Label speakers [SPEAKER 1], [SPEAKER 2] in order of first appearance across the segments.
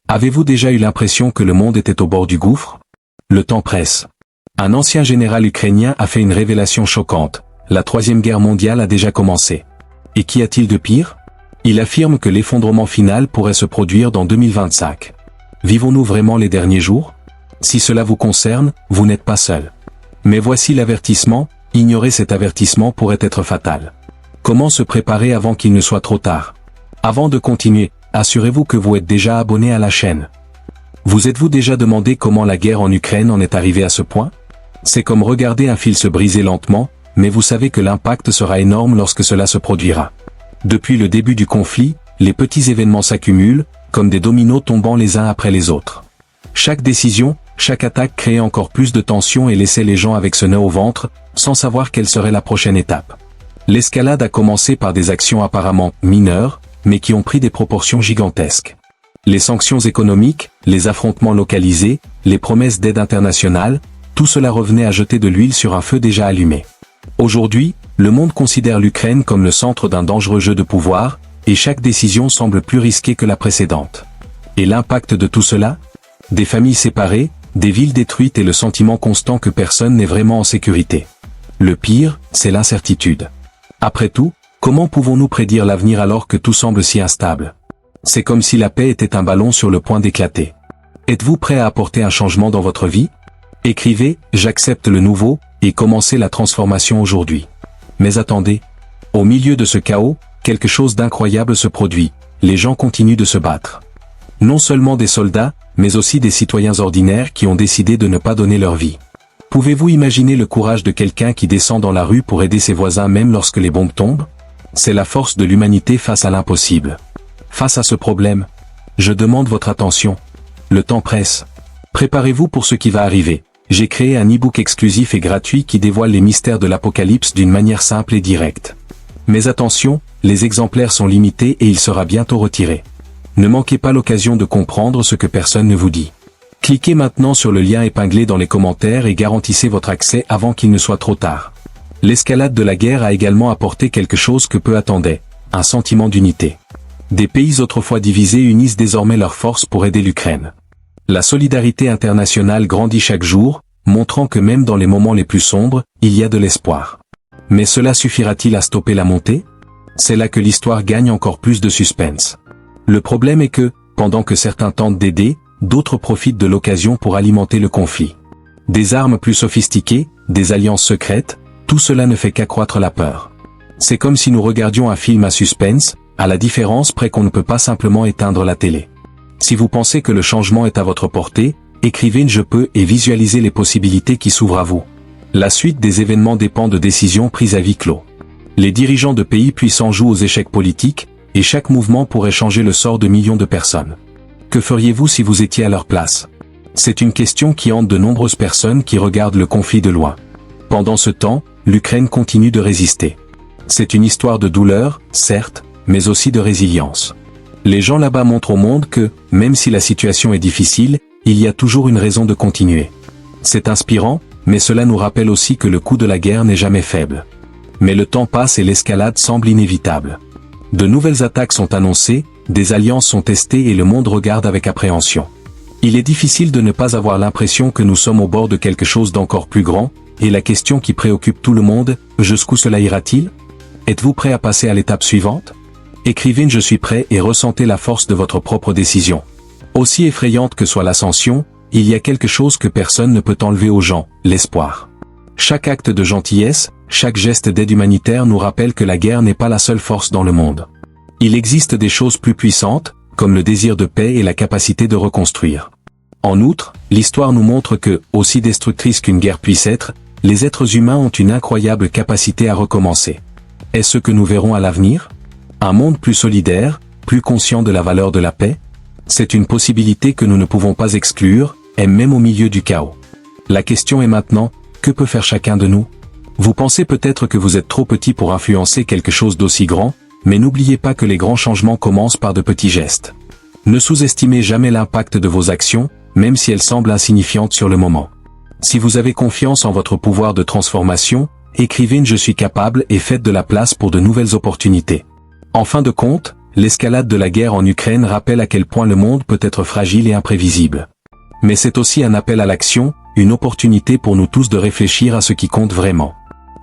[SPEAKER 1] Avez-vous déjà eu l'impression que le monde était au bord du gouffre? Le temps presse. Un ancien général ukrainien a fait une révélation choquante. La Troisième Guerre mondiale a déjà commencé. Et qu'y a-t-il de pire? Il affirme que l'effondrement final pourrait se produire dans 2025. Vivons-nous vraiment les derniers jours? Si cela vous concerne, vous n'êtes pas seul. Mais voici l'avertissement, ignorer cet avertissement pourrait être fatal. Comment se préparer avant qu'il ne soit trop tard? Avant de continuer, assurez-vous que vous êtes déjà abonné à la chaîne. Vous êtes-vous déjà demandé comment la guerre en Ukraine en est arrivée à ce point? C'est comme regarder un fil se briser lentement, mais vous savez que l'impact sera énorme lorsque cela se produira. Depuis le début du conflit, les petits événements s'accumulent, comme des dominos tombant les uns après les autres. Chaque décision, chaque attaque créait encore plus de tension et laissait les gens avec ce nœud au ventre, sans savoir quelle serait la prochaine étape. L'escalade a commencé par des actions apparemment mineures, mais qui ont pris des proportions gigantesques. Les sanctions économiques, les affrontements localisés, les promesses d'aide internationale, tout cela revenait à jeter de l'huile sur un feu déjà allumé. Aujourd'hui, le monde considère l'Ukraine comme le centre d'un dangereux jeu de pouvoir, et chaque décision semble plus risquée que la précédente. Et l'impact de tout cela? Des familles séparées, des villes détruites et le sentiment constant que personne n'est vraiment en sécurité. Le pire, c'est l'incertitude. Après tout, comment pouvons-nous prédire l'avenir alors que tout semble si instable? C'est comme si la paix était un ballon sur le point d'éclater. Êtes-vous prêt à apporter un changement dans votre vie? Écrivez « J'accepte le nouveau » et commencez la transformation aujourd'hui. Mais attendez. Au milieu de ce chaos, quelque chose d'incroyable se produit. Les gens continuent de se battre. Non seulement des soldats, mais aussi des citoyens ordinaires qui ont décidé de ne pas donner leur vie. Pouvez-vous imaginer le courage de quelqu'un qui descend dans la rue pour aider ses voisins même lorsque les bombes tombent? C'est la force de l'humanité face à l'impossible. Face à ce problème, je demande votre attention. Le temps presse. Préparez-vous pour ce qui va arriver. J'ai créé un e-book exclusif et gratuit qui dévoile les mystères de l'Apocalypse d'une manière simple et directe. Mais attention, les exemplaires sont limités et il sera bientôt retiré. Ne manquez pas l'occasion de comprendre ce que personne ne vous dit. Cliquez maintenant sur le lien épinglé dans les commentaires et garantissez votre accès avant qu'il ne soit trop tard. L'escalade de la guerre a également apporté quelque chose que peu attendaient, un sentiment d'unité. Des pays autrefois divisés unissent désormais leurs forces pour aider l'Ukraine. La solidarité internationale grandit chaque jour, montrant que même dans les moments les plus sombres, il y a de l'espoir. Mais cela suffira-t-il à stopper la montée? C'est là que l'histoire gagne encore plus de suspense. Le problème est que, pendant que certains tentent d'aider, d'autres profitent de l'occasion pour alimenter le conflit. Des armes plus sophistiquées, des alliances secrètes, tout cela ne fait qu'accroître la peur. C'est comme si nous regardions un film à suspense, à la différence près qu'on ne peut pas simplement éteindre la télé. Si vous pensez que le changement est à votre portée, écrivez une « Je peux » et visualisez les possibilités qui s'ouvrent à vous. La suite des événements dépend de décisions prises à huis clos. Les dirigeants de pays puissants jouent aux échecs politiques, et chaque mouvement pourrait changer le sort de millions de personnes. Que feriez-vous si vous étiez à leur place? C'est une question qui hante de nombreuses personnes qui regardent le conflit de loin. Pendant ce temps, l'Ukraine continue de résister. C'est une histoire de douleur, certes, mais aussi de résilience. Les gens là-bas montrent au monde que, même si la situation est difficile, il y a toujours une raison de continuer. C'est inspirant, mais cela nous rappelle aussi que le coût de la guerre n'est jamais faible. Mais le temps passe et l'escalade semble inévitable. De nouvelles attaques sont annoncées, des alliances sont testées et le monde regarde avec appréhension. Il est difficile de ne pas avoir l'impression que nous sommes au bord de quelque chose d'encore plus grand, et la question qui préoccupe tout le monde, jusqu'où cela ira-t-il? Êtes-vous prêt à passer à l'étape suivante? Écrivez « Je suis prêt » et ressentez la force de votre propre décision. Aussi effrayante que soit l'ascension, il y a quelque chose que personne ne peut enlever aux gens, l'espoir. Chaque acte de gentillesse, chaque geste d'aide humanitaire nous rappelle que la guerre n'est pas la seule force dans le monde. Il existe des choses plus puissantes, comme le désir de paix et la capacité de reconstruire. En outre, l'histoire nous montre que, aussi destructrice qu'une guerre puisse être, les êtres humains ont une incroyable capacité à recommencer. Est-ce ce que nous verrons à l'avenir? Un monde plus solidaire, plus conscient de la valeur de la paix? C'est une possibilité que nous ne pouvons pas exclure, et même au milieu du chaos. La question est maintenant, que peut faire chacun de nous? Vous pensez peut-être que vous êtes trop petit pour influencer quelque chose d'aussi grand, mais n'oubliez pas que les grands changements commencent par de petits gestes. Ne sous-estimez jamais l'impact de vos actions, même si elles semblent insignifiantes sur le moment. Si vous avez confiance en votre pouvoir de transformation, écrivez une « Je suis capable » et faites de la place pour de nouvelles opportunités. En fin de compte, l'escalade de la guerre en Ukraine rappelle à quel point le monde peut être fragile et imprévisible. Mais c'est aussi un appel à l'action, une opportunité pour nous tous de réfléchir à ce qui compte vraiment.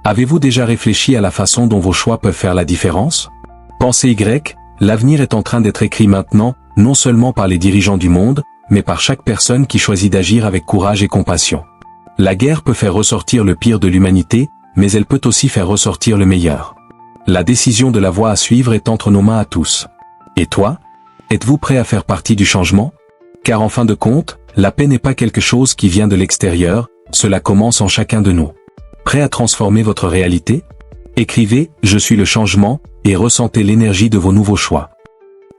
[SPEAKER 1] Avez-vous déjà réfléchi à la façon dont vos choix peuvent faire la différence? Pensez Y, l'avenir est en train d'être écrit maintenant, non seulement par les dirigeants du monde, mais par chaque personne qui choisit d'agir avec courage et compassion. La guerre peut faire ressortir le pire de l'humanité, mais elle peut aussi faire ressortir le meilleur. La décision de la voie à suivre est entre nos mains à tous. Et toi? Êtes-vous prêt à faire partie du changement? Car en fin de compte, la paix n'est pas quelque chose qui vient de l'extérieur, cela commence en chacun de nous. Prêt à transformer votre réalité? Écrivez « Je suis le changement » et ressentez l'énergie de vos nouveaux choix.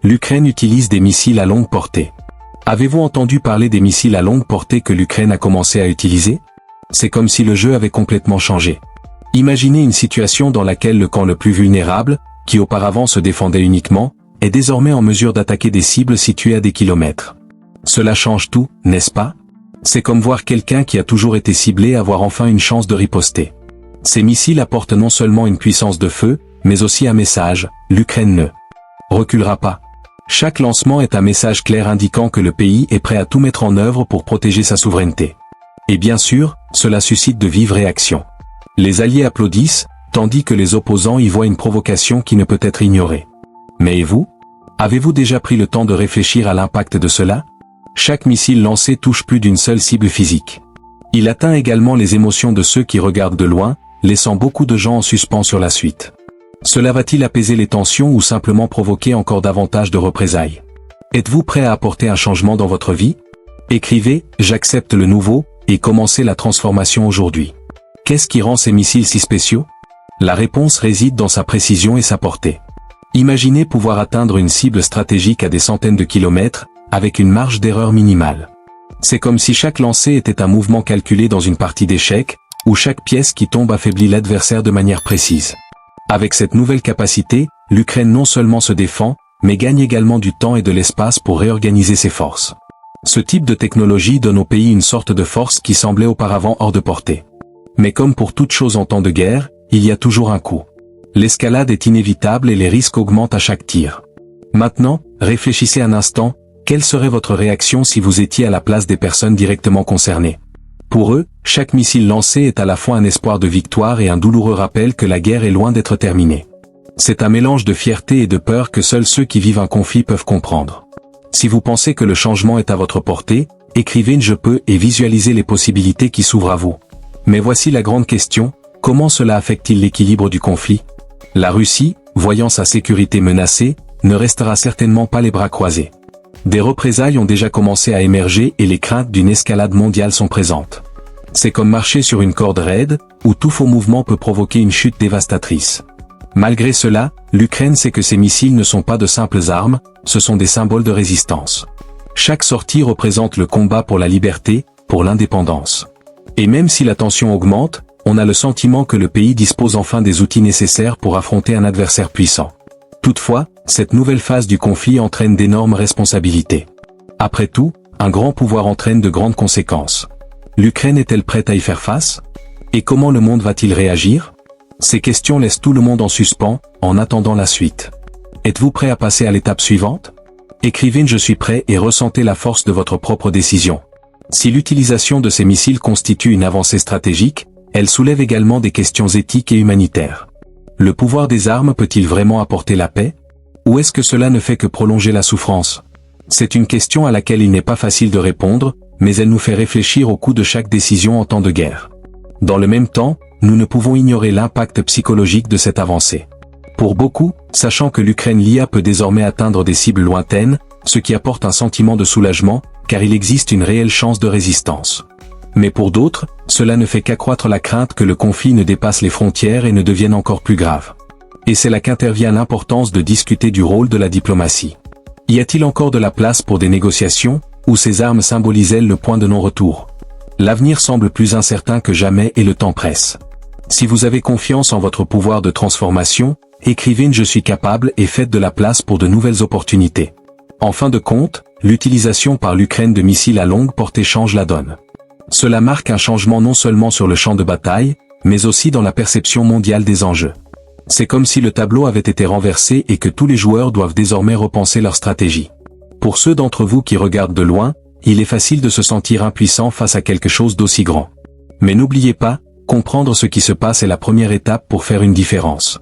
[SPEAKER 1] L'Ukraine utilise des missiles à longue portée. Avez-vous entendu parler des missiles à longue portée que l'Ukraine a commencé à utiliser? C'est comme si le jeu avait complètement changé. Imaginez une situation dans laquelle le camp le plus vulnérable, qui auparavant se défendait uniquement, est désormais en mesure d'attaquer des cibles situées à des kilomètres. Cela change tout, n'est-ce pas? C'est comme voir quelqu'un qui a toujours été ciblé avoir enfin une chance de riposter. Ces missiles apportent non seulement une puissance de feu, mais aussi un message, l'Ukraine ne reculera pas. Chaque lancement est un message clair indiquant que le pays est prêt à tout mettre en œuvre pour protéger sa souveraineté. Et bien sûr, cela suscite de vives réactions. Les alliés applaudissent, tandis que les opposants y voient une provocation qui ne peut être ignorée. Mais et vous? Avez-vous déjà pris le temps de réfléchir à l'impact de cela? Chaque missile lancé touche plus d'une seule cible physique. Il atteint également les émotions de ceux qui regardent de loin, laissant beaucoup de gens en suspens sur la suite. Cela va-t-il apaiser les tensions ou simplement provoquer encore davantage de représailles? Êtes-vous prêt à apporter un changement dans votre vie? Écrivez « J'accepte le nouveau » et commencez la transformation aujourd'hui. Qu'est-ce qui rend ces missiles si spéciaux? La réponse réside dans sa précision et sa portée. Imaginez pouvoir atteindre une cible stratégique à des centaines de kilomètres, avec une marge d'erreur minimale. C'est comme si chaque lancer était un mouvement calculé dans une partie d'échecs, où chaque pièce qui tombe affaiblit l'adversaire de manière précise. Avec cette nouvelle capacité, l'Ukraine non seulement se défend, mais gagne également du temps et de l'espace pour réorganiser ses forces. Ce type de technologie donne au pays une sorte de force qui semblait auparavant hors de portée. Mais comme pour toute chose en temps de guerre, il y a toujours un coût. L'escalade est inévitable et les risques augmentent à chaque tir. Maintenant, réfléchissez un instant, quelle serait votre réaction si vous étiez à la place des personnes directement concernées? Pour eux, chaque missile lancé est à la fois un espoir de victoire et un douloureux rappel que la guerre est loin d'être terminée. C'est un mélange de fierté et de peur que seuls ceux qui vivent un conflit peuvent comprendre. Si vous pensez que le changement est à votre portée, écrivez une « Je peux » et visualisez les possibilités qui s'ouvrent à vous. Mais voici la grande question, comment cela affecte-t-il l'équilibre du conflit? La Russie, voyant sa sécurité menacée, ne restera certainement pas les bras croisés. Des représailles ont déjà commencé à émerger et les craintes d'une escalade mondiale sont présentes. C'est comme marcher sur une corde raide, où tout faux mouvement peut provoquer une chute dévastatrice. Malgré cela, l'Ukraine sait que ces missiles ne sont pas de simples armes, ce sont des symboles de résistance. Chaque sortie représente le combat pour la liberté, pour l'indépendance. Et même si la tension augmente, on a le sentiment que le pays dispose enfin des outils nécessaires pour affronter un adversaire puissant. Toutefois, cette nouvelle phase du conflit entraîne d'énormes responsabilités. Après tout, un grand pouvoir entraîne de grandes conséquences. L'Ukraine est-elle prête à y faire face? Et comment le monde va-t-il réagir? Ces questions laissent tout le monde en suspens, en attendant la suite. Êtes-vous prêt à passer à l'étape suivante? Écrivez une « Je suis prêt » et ressentez la force de votre propre décision. Si l'utilisation de ces missiles constitue une avancée stratégique, elle soulève également des questions éthiques et humanitaires. Le pouvoir des armes peut-il vraiment apporter la paix? Ou est-ce que cela ne fait que prolonger la souffrance? C'est une question à laquelle il n'est pas facile de répondre, mais elle nous fait réfléchir au coût de chaque décision en temps de guerre. Dans le même temps, nous ne pouvons ignorer l'impact psychologique de cette avancée. Pour beaucoup, sachant que l'Ukraine l'IA peut désormais atteindre des cibles lointaines, ce qui apporte un sentiment de soulagement, car il existe une réelle chance de résistance. Mais pour d'autres, cela ne fait qu'accroître la crainte que le conflit ne dépasse les frontières et ne devienne encore plus grave. Et c'est là qu'intervient l'importance de discuter du rôle de la diplomatie. Y a-t-il encore de la place pour des négociations, ou ces armes symbolisent-elles le point de non-retour? L'avenir semble plus incertain que jamais et le temps presse. Si vous avez confiance en votre pouvoir de transformation, écrivez une « Je suis capable » et faites de la place pour de nouvelles opportunités. En fin de compte, l'utilisation par l'Ukraine de missiles à longue portée change la donne. Cela marque un changement non seulement sur le champ de bataille, mais aussi dans la perception mondiale des enjeux. C'est comme si le tableau avait été renversé et que tous les joueurs doivent désormais repenser leur stratégie. Pour ceux d'entre vous qui regardent de loin, il est facile de se sentir impuissant face à quelque chose d'aussi grand. Mais n'oubliez pas, comprendre ce qui se passe est la première étape pour faire une différence.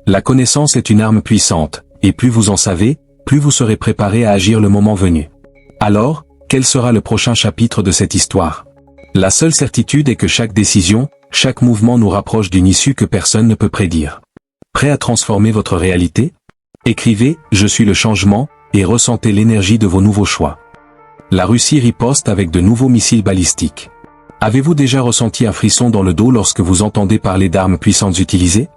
[SPEAKER 1] La connaissance est une arme puissante, et plus vous en savez, plus vous serez préparé à agir le moment venu. Alors, quel sera le prochain chapitre de cette histoire? La seule certitude est que chaque décision, chaque mouvement nous rapproche d'une issue que personne ne peut prédire. Prêt à transformer votre réalité? Écrivez « Je suis le changement » et ressentez l'énergie de vos nouveaux choix. La Russie riposte avec de nouveaux missiles balistiques. Avez-vous déjà ressenti un frisson dans le dos lorsque vous entendez parler d'armes puissantes utilisées?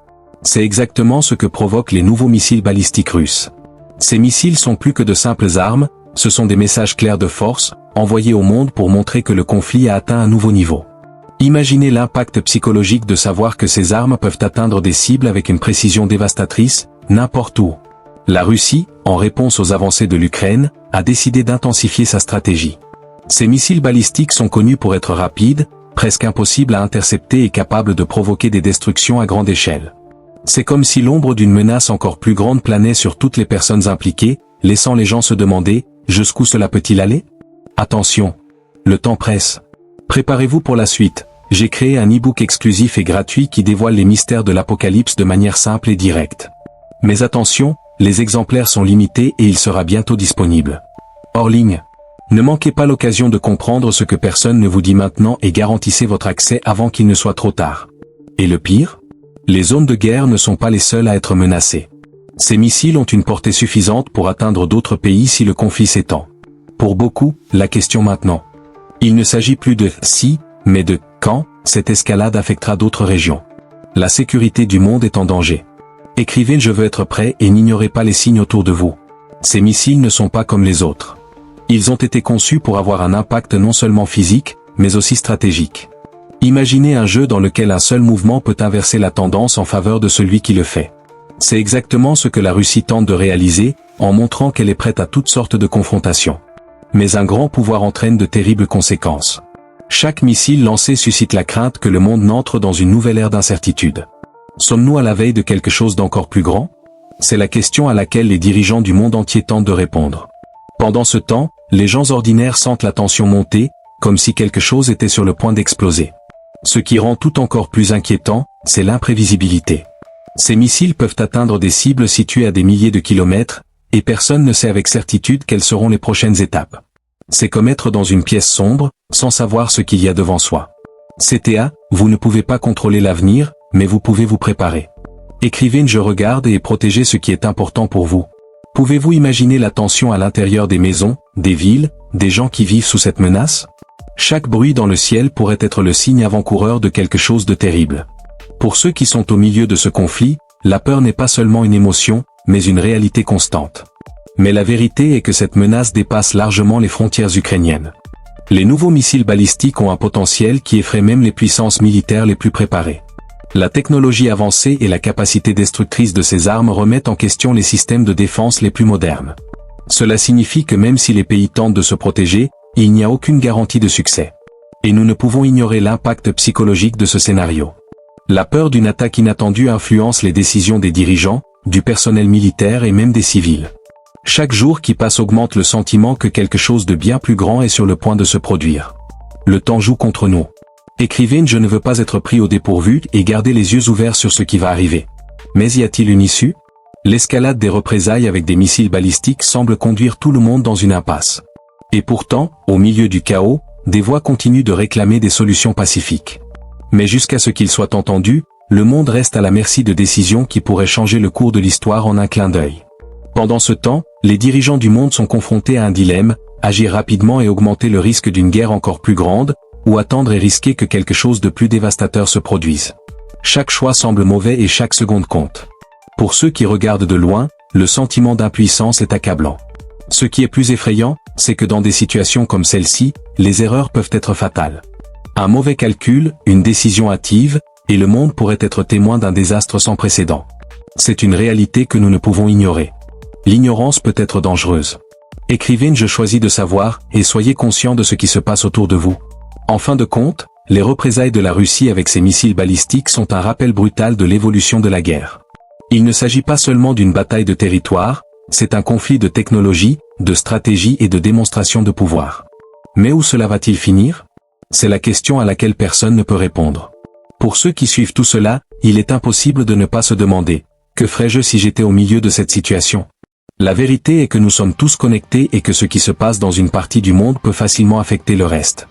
[SPEAKER 1] C'est exactement ce que provoquent les nouveaux missiles balistiques russes. Ces missiles sont plus que de simples armes, ce sont des messages clairs de force, envoyés au monde pour montrer que le conflit a atteint un nouveau niveau. Imaginez l'impact psychologique de savoir que ces armes peuvent atteindre des cibles avec une précision dévastatrice, n'importe où. La Russie, en réponse aux avancées de l'Ukraine, a décidé d'intensifier sa stratégie. Ces missiles balistiques sont connus pour être rapides, presque impossibles à intercepter et capables de provoquer des destructions à grande échelle. C'est comme si l'ombre d'une menace encore plus grande planait sur toutes les personnes impliquées, laissant les gens se demander « Jusqu'où cela peut-il aller ?» Attention, le temps presse. Préparez-vous pour la suite. J'ai créé un e-book exclusif et gratuit qui dévoile les mystères de l'Apocalypse de manière simple et directe. Mais attention, les exemplaires sont limités et il sera bientôt disponible. Hors ligne. Ne manquez pas l'occasion de comprendre ce que personne ne vous dit maintenant et garantissez votre accès avant qu'il ne soit trop tard. Et le pire? Les zones de guerre ne sont pas les seules à être menacées. Ces missiles ont une portée suffisante pour atteindre d'autres pays si le conflit s'étend. Pour beaucoup, la question maintenant. Il ne s'agit plus de « si », mais de « quand » cette escalade affectera d'autres régions. La sécurité du monde est en danger. Écrivez « Je veux être prêt » et n'ignorez pas les signes autour de vous. Ces missiles ne sont pas comme les autres. Ils ont été conçus pour avoir un impact non seulement physique, mais aussi stratégique. Imaginez un jeu dans lequel un seul mouvement peut inverser la tendance en faveur de celui qui le fait. C'est exactement ce que la Russie tente de réaliser, en montrant qu'elle est prête à toutes sortes de confrontations. Mais un grand pouvoir entraîne de terribles conséquences. Chaque missile lancé suscite la crainte que le monde n'entre dans une nouvelle ère d'incertitude. Sommes-nous à la veille de quelque chose d'encore plus grand? C'est la question à laquelle les dirigeants du monde entier tentent de répondre. Pendant ce temps, les gens ordinaires sentent la tension monter, comme si quelque chose était sur le point d'exploser. Ce qui rend tout encore plus inquiétant, c'est l'imprévisibilité. Ces missiles peuvent atteindre des cibles situées à des milliers de kilomètres, et personne ne sait avec certitude quelles seront les prochaines étapes. C'est comme être dans une pièce sombre, sans savoir ce qu'il y a devant soi. CTA, vous ne pouvez pas contrôler l'avenir, mais vous pouvez vous préparer. Écrivez « Je regarde » et protégez ce qui est important pour vous. Pouvez-vous imaginer la tension à l'intérieur des maisons, des villes, des gens qui vivent sous cette menace? Chaque bruit dans le ciel pourrait être le signe avant-coureur de quelque chose de terrible. Pour ceux qui sont au milieu de ce conflit, la peur n'est pas seulement une émotion, mais une réalité constante. Mais la vérité est que cette menace dépasse largement les frontières ukrainiennes. Les nouveaux missiles balistiques ont un potentiel qui effraie même les puissances militaires les plus préparées. La technologie avancée et la capacité destructrice de ces armes remettent en question les systèmes de défense les plus modernes. Cela signifie que même si les pays tentent de se protéger, il n'y a aucune garantie de succès. Et nous ne pouvons ignorer l'impact psychologique de ce scénario. La peur d'une attaque inattendue influence les décisions des dirigeants, du personnel militaire et même des civils. Chaque jour qui passe augmente le sentiment que quelque chose de bien plus grand est sur le point de se produire. Le temps joue contre nous. Écrivez « Je ne veux pas être pris au dépourvu » et gardez les yeux ouverts sur ce qui va arriver. Mais y a-t-il une issue? L'escalade des représailles avec des missiles balistiques semble conduire tout le monde dans une impasse. Et pourtant, au milieu du chaos, des voix continuent de réclamer des solutions pacifiques. Mais jusqu'à ce qu'ils soient entendus, le monde reste à la merci de décisions qui pourraient changer le cours de l'histoire en un clin d'œil. Pendant ce temps, les dirigeants du monde sont confrontés à un dilemme, agir rapidement et augmenter le risque d'une guerre encore plus grande, ou attendre et risquer que quelque chose de plus dévastateur se produise. Chaque choix semble mauvais et chaque seconde compte. Pour ceux qui regardent de loin, le sentiment d'impuissance est accablant. Ce qui est plus effrayant, c'est que dans des situations comme celle-ci, les erreurs peuvent être fatales. Un mauvais calcul, une décision hâtive, et le monde pourrait être témoin d'un désastre sans précédent. C'est une réalité que nous ne pouvons ignorer. L'ignorance peut être dangereuse. Écrivez « Je choisis de savoir » et soyez conscient de ce qui se passe autour de vous. En fin de compte, les représailles de la Russie avec ses missiles balistiques sont un rappel brutal de l'évolution de la guerre. Il ne s'agit pas seulement d'une bataille de territoire, c'est un conflit de technologie, de stratégie et de démonstration de pouvoir. Mais où cela va-t-il finir? C'est la question à laquelle personne ne peut répondre. Pour ceux qui suivent tout cela, il est impossible de ne pas se demander « Que ferais-je si j'étais au milieu de cette situation ?» La vérité est que nous sommes tous connectés et que ce qui se passe dans une partie du monde peut facilement affecter le reste.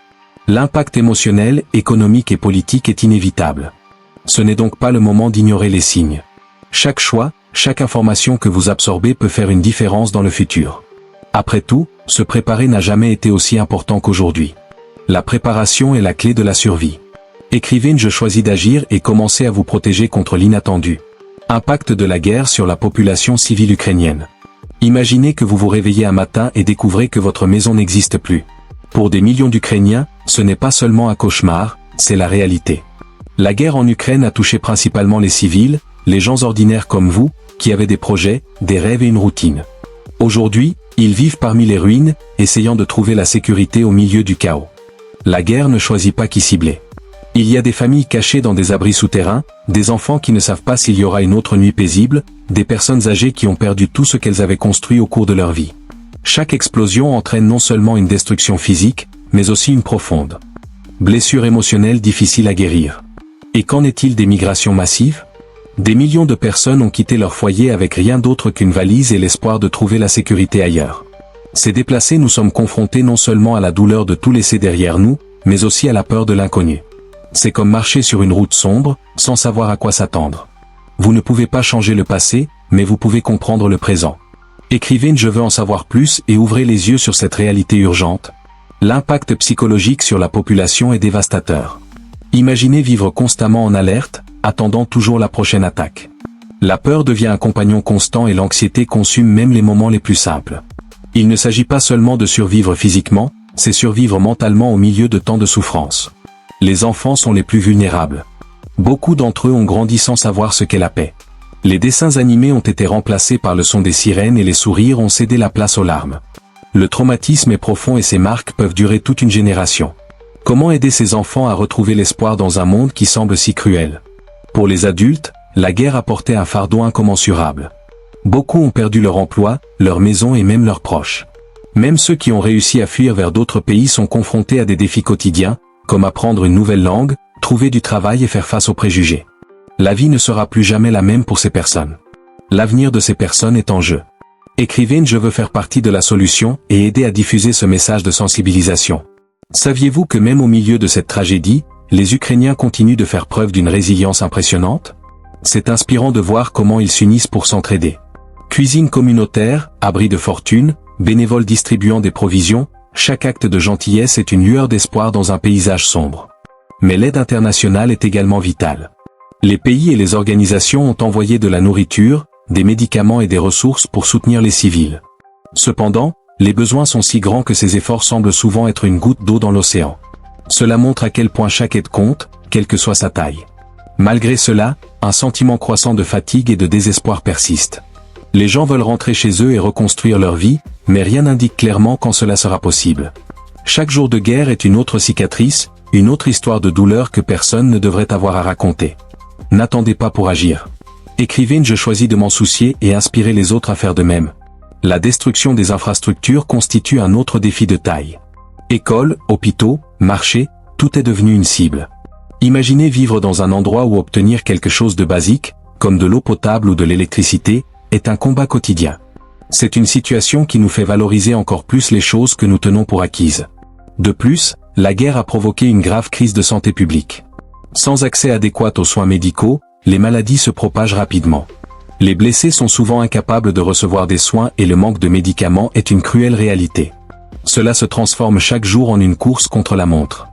[SPEAKER 1] L'impact émotionnel, économique et politique est inévitable. Ce n'est donc pas le moment d'ignorer les signes. Chaque choix, chaque information que vous absorbez peut faire une différence dans le futur. Après tout, se préparer n'a jamais été aussi important qu'aujourd'hui. La préparation est la clé de la survie. Écrivez « Je choisis d'agir » et commencez à vous protéger contre l'inattendu. Impact de la guerre sur la population civile ukrainienne. Imaginez que vous vous réveillez un matin et découvrez que votre maison n'existe plus. Pour des millions d'Ukrainiens, ce n'est pas seulement un cauchemar, c'est la réalité. La guerre en Ukraine a touché principalement les civils, les gens ordinaires comme vous, qui avaient des projets, des rêves et une routine. Aujourd'hui, ils vivent parmi les ruines, essayant de trouver la sécurité au milieu du chaos. La guerre ne choisit pas qui cibler. Il y a des familles cachées dans des abris souterrains, des enfants qui ne savent pas s'il y aura une autre nuit paisible, des personnes âgées qui ont perdu tout ce qu'elles avaient construit au cours de leur vie. Chaque explosion entraîne non seulement une destruction physique, mais aussi une profonde blessure émotionnelle difficile à guérir. Et qu'en est-il des migrations massives? Des millions de personnes ont quitté leur foyer avec rien d'autre qu'une valise et l'espoir de trouver la sécurité ailleurs. Ces déplacés, nous sommes confrontés non seulement à la douleur de tout laisser derrière nous, mais aussi à la peur de l'inconnu. C'est comme marcher sur une route sombre, sans savoir à quoi s'attendre. Vous ne pouvez pas changer le passé, mais vous pouvez comprendre le présent. Écrivez « Je veux en savoir plus » et ouvrez les yeux sur cette réalité urgente. L'impact psychologique sur la population est dévastateur. Imaginez vivre constamment en alerte, attendant toujours la prochaine attaque. La peur devient un compagnon constant et l'anxiété consume même les moments les plus simples. Il ne s'agit pas seulement de survivre physiquement, c'est survivre mentalement au milieu de tant de souffrances. Les enfants sont les plus vulnérables. Beaucoup d'entre eux ont grandi sans savoir ce qu'est la paix. Les dessins animés ont été remplacés par le son des sirènes et les sourires ont cédé la place aux larmes. Le traumatisme est profond et ses marques peuvent durer toute une génération. Comment aider ces enfants à retrouver l'espoir dans un monde qui semble si cruel? Pour les adultes, la guerre a porté un fardeau incommensurable. Beaucoup ont perdu leur emploi, leur maison et même leurs proches. Même ceux qui ont réussi à fuir vers d'autres pays sont confrontés à des défis quotidiens, comme apprendre une nouvelle langue, trouver du travail et faire face aux préjugés. La vie ne sera plus jamais la même pour ces personnes. L'avenir de ces personnes est en jeu. Écrivez « Je veux faire partie de la solution et aider à diffuser ce message de sensibilisation. Saviez-vous que même au milieu de cette tragédie, les Ukrainiens continuent de faire preuve d'une résilience impressionnante? C'est inspirant de voir comment ils s'unissent pour s'entraider. Cuisine communautaire, abri de fortune, bénévoles distribuant des provisions, chaque acte de gentillesse est une lueur d'espoir dans un paysage sombre. Mais l'aide internationale est également vitale. Les pays et les organisations ont envoyé de la nourriture, des médicaments et des ressources pour soutenir les civils. Cependant, les besoins sont si grands que ces efforts semblent souvent être une goutte d'eau dans l'océan. Cela montre à quel point chaque aide compte, quelle que soit sa taille. Malgré cela, un sentiment croissant de fatigue et de désespoir persiste. Les gens veulent rentrer chez eux et reconstruire leur vie, mais rien n'indique clairement quand cela sera possible. Chaque jour de guerre est une autre cicatrice, une autre histoire de douleur que personne ne devrait avoir à raconter. N'attendez pas pour agir. Écrivez « Je choisis de m'en soucier et inspirer les autres à faire de même. La destruction des infrastructures constitue un autre défi de taille. Écoles, hôpitaux, marchés, tout est devenu une cible. Imaginez vivre dans un endroit où obtenir quelque chose de basique, comme de l'eau potable ou de l'électricité, est un combat quotidien. C'est une situation qui nous fait valoriser encore plus les choses que nous tenons pour acquises. De plus, la guerre a provoqué une grave crise de santé publique. Sans accès adéquat aux soins médicaux, les maladies se propagent rapidement. Les blessés sont souvent incapables de recevoir des soins et le manque de médicaments est une cruelle réalité. Cela se transforme chaque jour en une course contre la montre.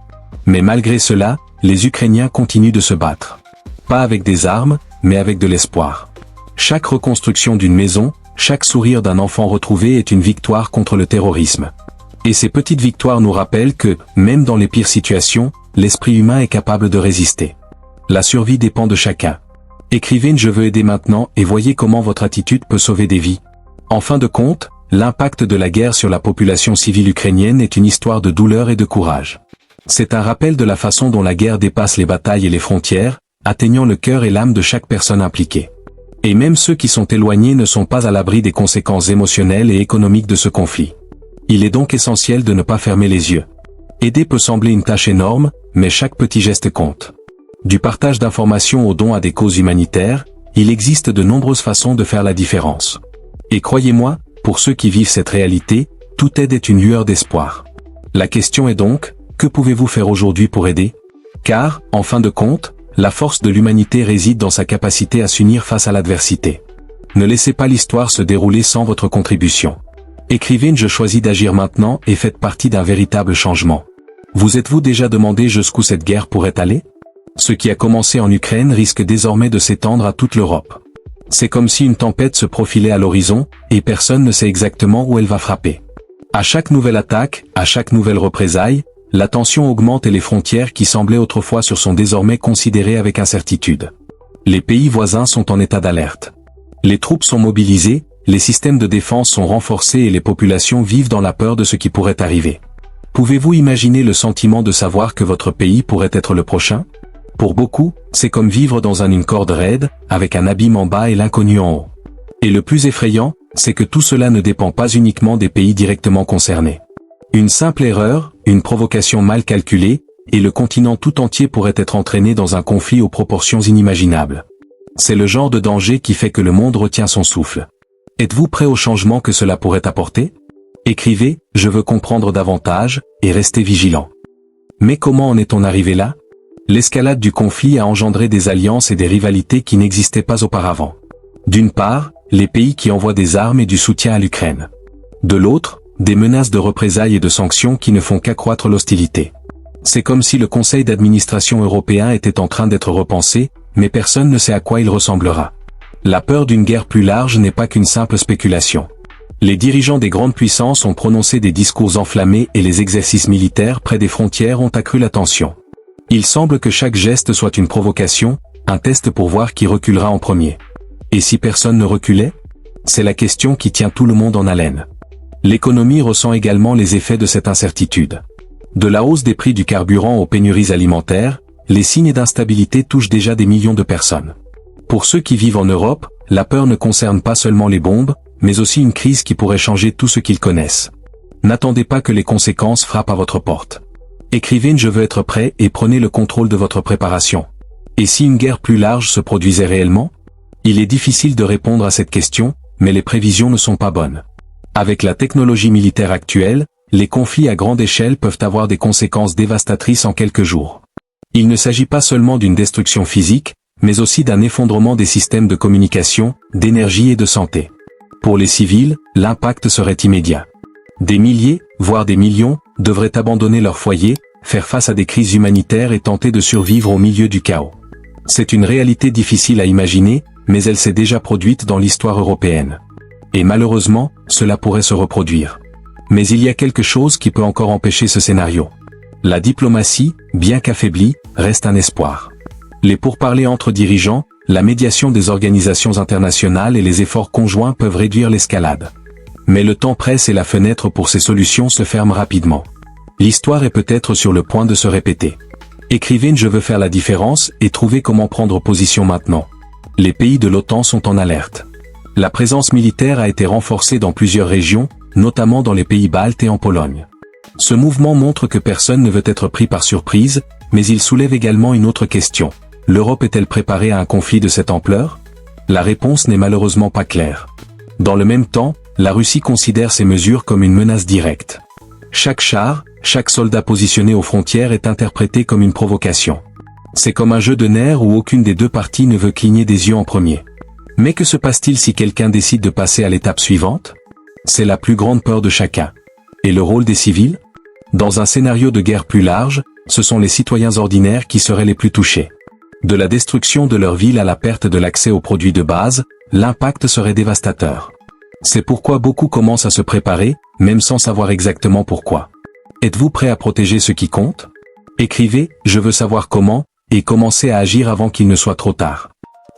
[SPEAKER 1] Mais malgré cela, les Ukrainiens continuent de se battre. Pas avec des armes, mais avec de l'espoir. Chaque reconstruction d'une maison, chaque sourire d'un enfant retrouvé est une victoire contre le terrorisme. Et ces petites victoires nous rappellent que, même dans les pires situations, l'esprit humain est capable de résister. La survie dépend de chacun. Écrivez « Je veux aider maintenant » et voyez comment votre attitude peut sauver des vies. En fin de compte, l'impact de la guerre sur la population civile ukrainienne est une histoire de douleur et de courage. C'est un rappel de la façon dont la guerre dépasse les batailles et les frontières, atteignant le cœur et l'âme de chaque personne impliquée. Et même ceux qui sont éloignés ne sont pas à l'abri des conséquences émotionnelles et économiques de ce conflit. Il est donc essentiel de ne pas fermer les yeux. Aider peut sembler une tâche énorme, mais chaque petit geste compte. Du partage d'informations aux dons à des causes humanitaires, il existe de nombreuses façons de faire la différence. Et croyez-moi, pour ceux qui vivent cette réalité, toute aide est une lueur d'espoir. La question est donc, que pouvez-vous faire aujourd'hui pour aider? Car, en fin de compte, la force de l'humanité réside dans sa capacité à s'unir face à l'adversité. Ne laissez pas l'histoire se dérouler sans votre contribution. Écrivez Je choisis d'agir maintenant et faites partie d'un véritable changement. Vous êtes-vous déjà demandé jusqu'où cette guerre pourrait aller? Ce qui a commencé en Ukraine risque désormais de s'étendre à toute l'Europe. C'est comme si une tempête se profilait à l'horizon, et personne ne sait exactement où elle va frapper. À chaque nouvelle attaque, à chaque nouvelle représaille, la tension augmente et les frontières qui semblaient autrefois sûres sont désormais considérées avec incertitude. Les pays voisins sont en état d'alerte. Les troupes sont mobilisées, les systèmes de défense sont renforcés et les populations vivent dans la peur de ce qui pourrait arriver. Pouvez-vous imaginer le sentiment de savoir que votre pays pourrait être le prochain? Pour beaucoup, c'est comme vivre dans une corde raide, avec un abîme en bas et l'inconnu en haut. Et le plus effrayant, c'est que tout cela ne dépend pas uniquement des pays directement concernés. Une simple erreur, une provocation mal calculée, et le continent tout entier pourrait être entraîné dans un conflit aux proportions inimaginables. C'est le genre de danger qui fait que le monde retient son souffle. Êtes-vous prêt au changement que cela pourrait apporter? Écrivez « Je veux comprendre davantage » et restez vigilant. Mais comment en est-on arrivé là? L'escalade du conflit a engendré des alliances et des rivalités qui n'existaient pas auparavant. D'une part, les pays qui envoient des armes et du soutien à l'Ukraine. De l'autre, des menaces de représailles et de sanctions qui ne font qu'accroître l'hostilité. C'est comme si le conseil d'administration européen était en train d'être repensé, mais personne ne sait à quoi il ressemblera. La peur d'une guerre plus large n'est pas qu'une simple spéculation. Les dirigeants des grandes puissances ont prononcé des discours enflammés et les exercices militaires près des frontières ont accru la tension. Il semble que chaque geste soit une provocation, un test pour voir qui reculera en premier. Et si personne ne reculait? C'est la question qui tient tout le monde en haleine. L'économie ressent également les effets de cette incertitude. De la hausse des prix du carburant aux pénuries alimentaires, les signes d'instabilité touchent déjà des millions de personnes. Pour ceux qui vivent en Europe, la peur ne concerne pas seulement les bombes, mais aussi une crise qui pourrait changer tout ce qu'ils connaissent. N'attendez pas que les conséquences frappent à votre porte. Écrivez Je veux être prêt et prenez le contrôle de votre préparation. Et si une guerre plus large se produisait réellement? Il est difficile de répondre à cette question, mais les prévisions ne sont pas bonnes. Avec la technologie militaire actuelle, les conflits à grande échelle peuvent avoir des conséquences dévastatrices en quelques jours. Il ne s'agit pas seulement d'une destruction physique, mais aussi d'un effondrement des systèmes de communication, d'énergie et de santé. Pour les civils, l'impact serait immédiat. Des milliers, voire des millions, devraient abandonner leur foyer, faire face à des crises humanitaires et tenter de survivre au milieu du chaos. C'est une réalité difficile à imaginer, mais elle s'est déjà produite dans l'histoire européenne. Et malheureusement, cela pourrait se reproduire. Mais il y a quelque chose qui peut encore empêcher ce scénario. La diplomatie, bien qu'affaiblie, reste un espoir. Les pourparlers entre dirigeants, la médiation des organisations internationales et les efforts conjoints peuvent réduire l'escalade. Mais le temps presse et la fenêtre pour ces solutions se ferme rapidement. L'histoire est peut-être sur le point de se répéter. Écrivez Je veux faire la différence et trouvez comment prendre position maintenant. Les pays de l'OTAN sont en alerte. La présence militaire a été renforcée dans plusieurs régions, notamment dans les pays baltes et en Pologne. Ce mouvement montre que personne ne veut être pris par surprise, mais il soulève également une autre question. L'Europe est-elle préparée à un conflit de cette ampleur? La réponse n'est malheureusement pas claire. Dans le même temps, la Russie considère ces mesures comme une menace directe. Chaque char, chaque soldat positionné aux frontières est interprété comme une provocation. C'est comme un jeu de nerfs où aucune des deux parties ne veut cligner des yeux en premier. Mais que se passe-t-il si quelqu'un décide de passer à l'étape suivante? C'est la plus grande peur de chacun. Et le rôle des civils? Dans un scénario de guerre plus large, ce sont les citoyens ordinaires qui seraient les plus touchés. De la destruction de leur ville à la perte de l'accès aux produits de base, l'impact serait dévastateur. C'est pourquoi beaucoup commencent à se préparer, même sans savoir exactement pourquoi. Êtes-vous prêt à protéger ce qui compte? Écrivez « Je veux savoir comment » et commencez à agir avant qu'il ne soit trop tard.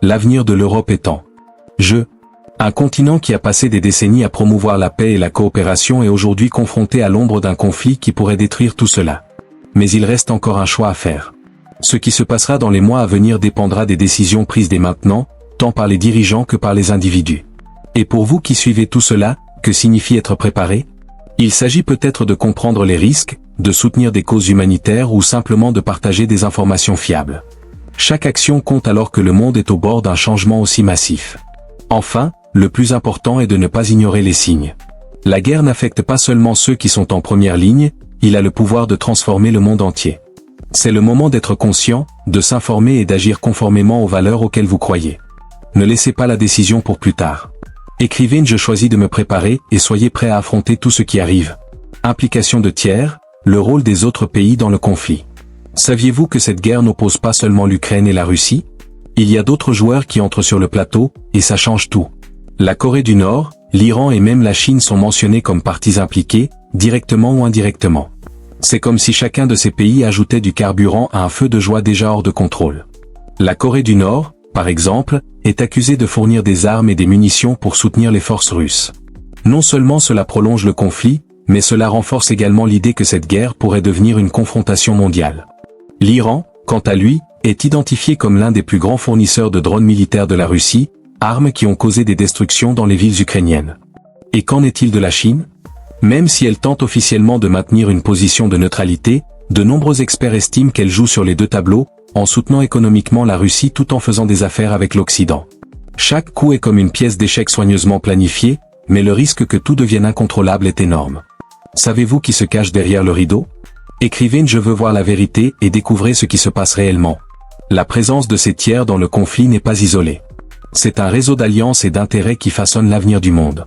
[SPEAKER 1] L'avenir de l'Europe étant un continent qui a passé des décennies à promouvoir la paix et la coopération est aujourd'hui confronté à l'ombre d'un conflit qui pourrait détruire tout cela. Mais il reste encore un choix à faire. Ce qui se passera dans les mois à venir dépendra des décisions prises dès maintenant, tant par les dirigeants que par les individus. Et pour vous qui suivez tout cela, que signifie être préparé? Il s'agit peut-être de comprendre les risques, de soutenir des causes humanitaires ou simplement de partager des informations fiables. Chaque action compte alors que le monde est au bord d'un changement aussi massif. Enfin, le plus important est de ne pas ignorer les signes. La guerre n'affecte pas seulement ceux qui sont en première ligne, il a le pouvoir de transformer le monde entier. C'est le moment d'être conscient, de s'informer et d'agir conformément aux valeurs auxquelles vous croyez. Ne laissez pas la décision pour plus tard. Écrivez Je choisis de me préparer et soyez prêt à affronter tout ce qui arrive. Implication de tiers, le rôle des autres pays dans le conflit. Saviez-vous que cette guerre n'oppose pas seulement l'Ukraine et la Russie? Il y a d'autres joueurs qui entrent sur le plateau, et ça change tout. La Corée du Nord, l'Iran et même la Chine sont mentionnés comme parties impliquées, directement ou indirectement. C'est comme si chacun de ces pays ajoutait du carburant à un feu de joie déjà hors de contrôle. La Corée du Nord, par exemple, est accusée de fournir des armes et des munitions pour soutenir les forces russes. Non seulement cela prolonge le conflit, mais cela renforce également l'idée que cette guerre pourrait devenir une confrontation mondiale. L'Iran, quant à lui, est identifié comme l'un des plus grands fournisseurs de drones militaires de la Russie, armes qui ont causé des destructions dans les villes ukrainiennes. Et qu'en est-il de la Chine? Même si elle tente officiellement de maintenir une position de neutralité, de nombreux experts estiment qu'elle joue sur les deux tableaux, en soutenant économiquement la Russie tout en faisant des affaires avec l'Occident. Chaque coup est comme une pièce d'échec soigneusement planifiée, mais le risque que tout devienne incontrôlable est énorme. Savez-vous qui se cache derrière le rideau? Écrivez Je veux voir la vérité et découvrez ce qui se passe réellement. La présence de ces tiers dans le conflit n'est pas isolée. C'est un réseau d'alliances et d'intérêts qui façonne l'avenir du monde.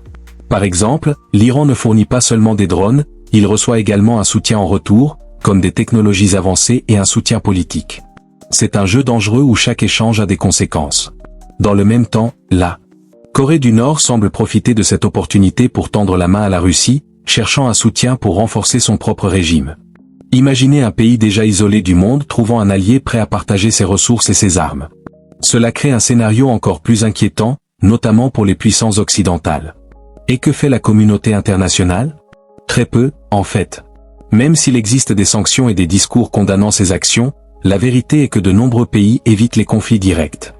[SPEAKER 1] Par exemple, l'Iran ne fournit pas seulement des drones, il reçoit également un soutien en retour, comme des technologies avancées et un soutien politique. C'est un jeu dangereux où chaque échange a des conséquences. Dans le même temps, la Corée du Nord semble profiter de cette opportunité pour tendre la main à la Russie, cherchant un soutien pour renforcer son propre régime. Imaginez un pays déjà isolé du monde trouvant un allié prêt à partager ses ressources et ses armes. Cela crée un scénario encore plus inquiétant, notamment pour les puissances occidentales. Et que fait la communauté internationale? Très peu, en fait. Même s'il existe des sanctions et des discours condamnant ces actions, la vérité est que de nombreux pays évitent les conflits directs.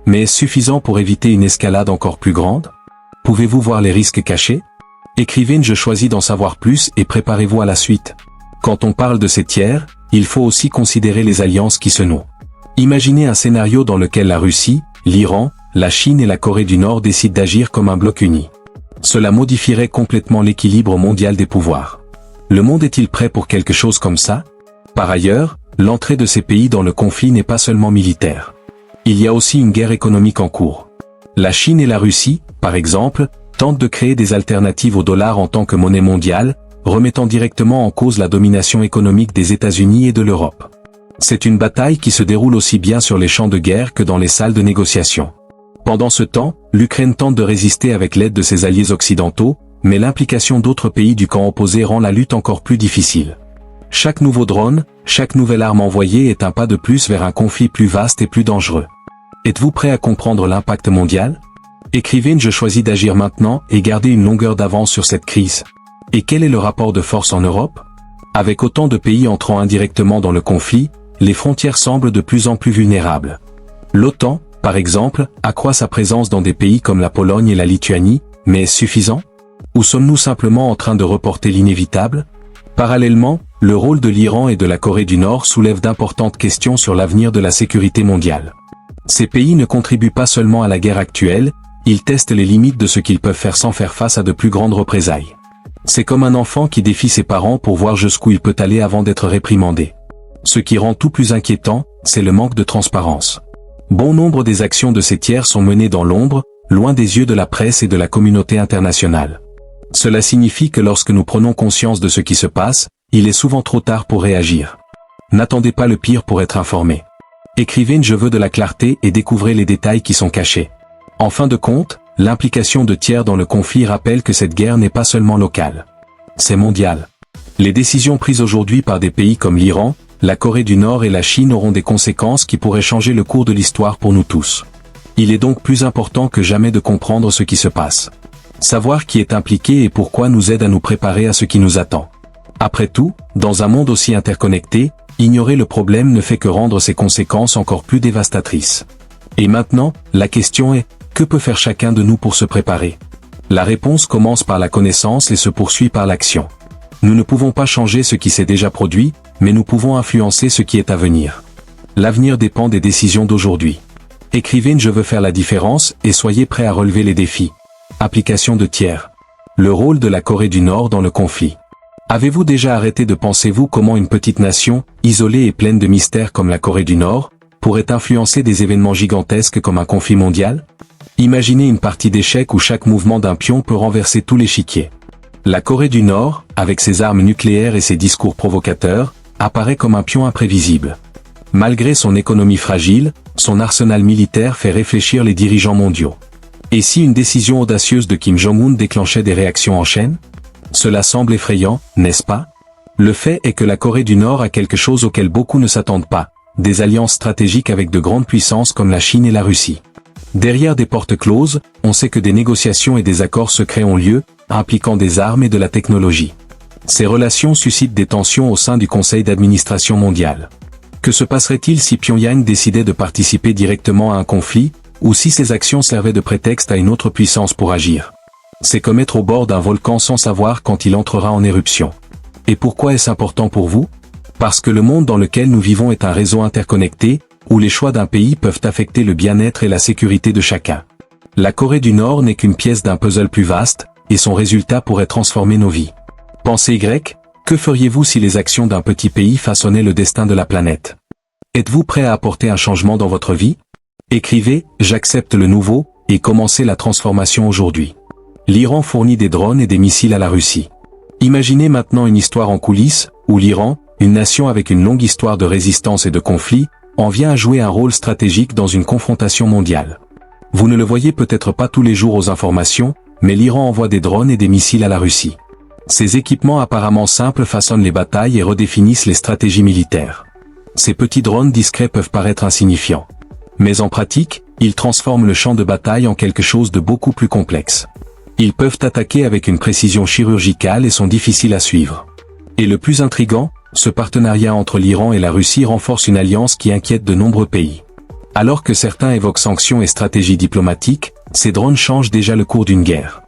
[SPEAKER 1] Mais est-ce suffisant pour éviter une escalade encore plus grande? Pouvez-vous voir les risques cachés? Écrivez Je choisis d'en savoir plus et préparez-vous à la suite. Quand on parle de ces tiers, il faut aussi considérer les alliances qui se nouent. Imaginez un scénario dans lequel la Russie, l'Iran, la Chine et la Corée du Nord décident d'agir comme un bloc uni. Cela modifierait complètement l'équilibre mondial des pouvoirs. Le monde est-il prêt pour quelque chose comme ça? Par ailleurs, l'entrée de ces pays dans le conflit n'est pas seulement militaire. Il y a aussi une guerre économique en cours. La Chine et la Russie, par exemple, tentent de créer des alternatives au dollar en tant que monnaie mondiale, remettant directement en cause la domination économique des États-Unis et de l'Europe. C'est une bataille qui se déroule aussi bien sur les champs de guerre que dans les salles de négociation. Pendant ce temps, l'Ukraine tente de résister avec l'aide de ses alliés occidentaux, mais l'implication d'autres pays du camp opposé rend la lutte encore plus difficile. Chaque nouveau drone, chaque nouvelle arme envoyée est un pas de plus vers un conflit plus vaste et plus dangereux. Êtes-vous prêt à comprendre l'impact mondial? Écrivez Je choisis d'agir maintenant et garder une longueur d'avance sur cette crise. Et quel est le rapport de force en Europe? Avec autant de pays entrant indirectement dans le conflit, les frontières semblent de plus en plus vulnérables. L'OTAN, par exemple, accroît sa présence dans des pays comme la Pologne et la Lituanie, mais est-ce suffisant? Ou sommes-nous simplement en train de reporter l'inévitable? Parallèlement, le rôle de l'Iran et de la Corée du Nord soulève d'importantes questions sur l'avenir de la sécurité mondiale. Ces pays ne contribuent pas seulement à la guerre actuelle, ils testent les limites de ce qu'ils peuvent faire sans faire face à de plus grandes représailles. C'est comme un enfant qui défie ses parents pour voir jusqu'où il peut aller avant d'être réprimandé. Ce qui rend tout plus inquiétant, c'est le manque de transparence. Bon nombre des actions de ces tiers sont menées dans l'ombre, loin des yeux de la presse et de la communauté internationale. Cela signifie que lorsque nous prenons conscience de ce qui se passe, il est souvent trop tard pour réagir. N'attendez pas le pire pour être informé. Écrivez Je veux de la clarté et découvrez les détails qui sont cachés. En fin de compte, l'implication de tiers dans le conflit rappelle que cette guerre n'est pas seulement locale. C'est mondial. Les décisions prises aujourd'hui par des pays comme l'Iran, la Corée du Nord et la Chine auront des conséquences qui pourraient changer le cours de l'histoire pour nous tous. Il est donc plus important que jamais de comprendre ce qui se passe. Savoir qui est impliqué et pourquoi nous aide à nous préparer à ce qui nous attend. Après tout, dans un monde aussi interconnecté, ignorer le problème ne fait que rendre ses conséquences encore plus dévastatrices. Et maintenant, la question est, que peut faire chacun de nous pour se préparer? La réponse commence par la connaissance et se poursuit par l'action. Nous ne pouvons pas changer ce qui s'est déjà produit, mais nous pouvons influencer ce qui est à venir. L'avenir dépend des décisions d'aujourd'hui. Écrivez « Je veux faire la différence » et soyez prêts à relever les défis. Application de tiers. Le rôle de la Corée du Nord dans le conflit. Avez-vous déjà arrêté de penser-vous comment une petite nation, isolée et pleine de mystères comme la Corée du Nord, pourrait influencer des événements gigantesques comme un conflit mondial? Imaginez une partie d'échecs où chaque mouvement d'un pion peut renverser tout l'échiquier. La Corée du Nord, avec ses armes nucléaires et ses discours provocateurs, apparaît comme un pion imprévisible. Malgré son économie fragile, son arsenal militaire fait réfléchir les dirigeants mondiaux. Et si une décision audacieuse de Kim Jong-un déclenchait des réactions en chaîne? Cela semble effrayant, n'est-ce pas? Le fait est que la Corée du Nord a quelque chose auquel beaucoup ne s'attendent pas, des alliances stratégiques avec de grandes puissances comme la Chine et la Russie. Derrière des portes closes, on sait que des négociations et des accords secrets ont lieu, impliquant des armes et de la technologie. Ces relations suscitent des tensions au sein du Conseil d'administration mondial. Que se passerait-il si Pyongyang décidait de participer directement à un conflit, ou si ses actions servaient de prétexte à une autre puissance pour agir? C'est comme être au bord d'un volcan sans savoir quand il entrera en éruption. Et pourquoi est-ce important pour vous? Parce que le monde dans lequel nous vivons est un réseau interconnecté, où les choix d'un pays peuvent affecter le bien-être et la sécurité de chacun. La Corée du Nord n'est qu'une pièce d'un puzzle plus vaste, et son résultat pourrait transformer nos vies. Pensez grec, que feriez-vous si les actions d'un petit pays façonnaient le destin de la planète? Êtes-vous prêt à apporter un changement dans votre vie? Écrivez « J'accepte le nouveau » et commencez la transformation aujourd'hui. L'Iran fournit des drones et des missiles à la Russie. Imaginez maintenant une histoire en coulisses, où l'Iran, une nation avec une longue histoire de résistance et de conflit, en vient à jouer un rôle stratégique dans une confrontation mondiale. Vous ne le voyez peut-être pas tous les jours aux informations, mais l'Iran envoie des drones et des missiles à la Russie. Ces équipements apparemment simples façonnent les batailles et redéfinissent les stratégies militaires. Ces petits drones discrets peuvent paraître insignifiants. Mais en pratique, ils transforment le champ de bataille en quelque chose de beaucoup plus complexe. Ils peuvent attaquer avec une précision chirurgicale et sont difficiles à suivre. Et le plus intrigant, ce partenariat entre l'Iran et la Russie renforce une alliance qui inquiète de nombreux pays. Alors que certains évoquent sanctions et stratégies diplomatiques, ces drones changent déjà le cours d'une guerre.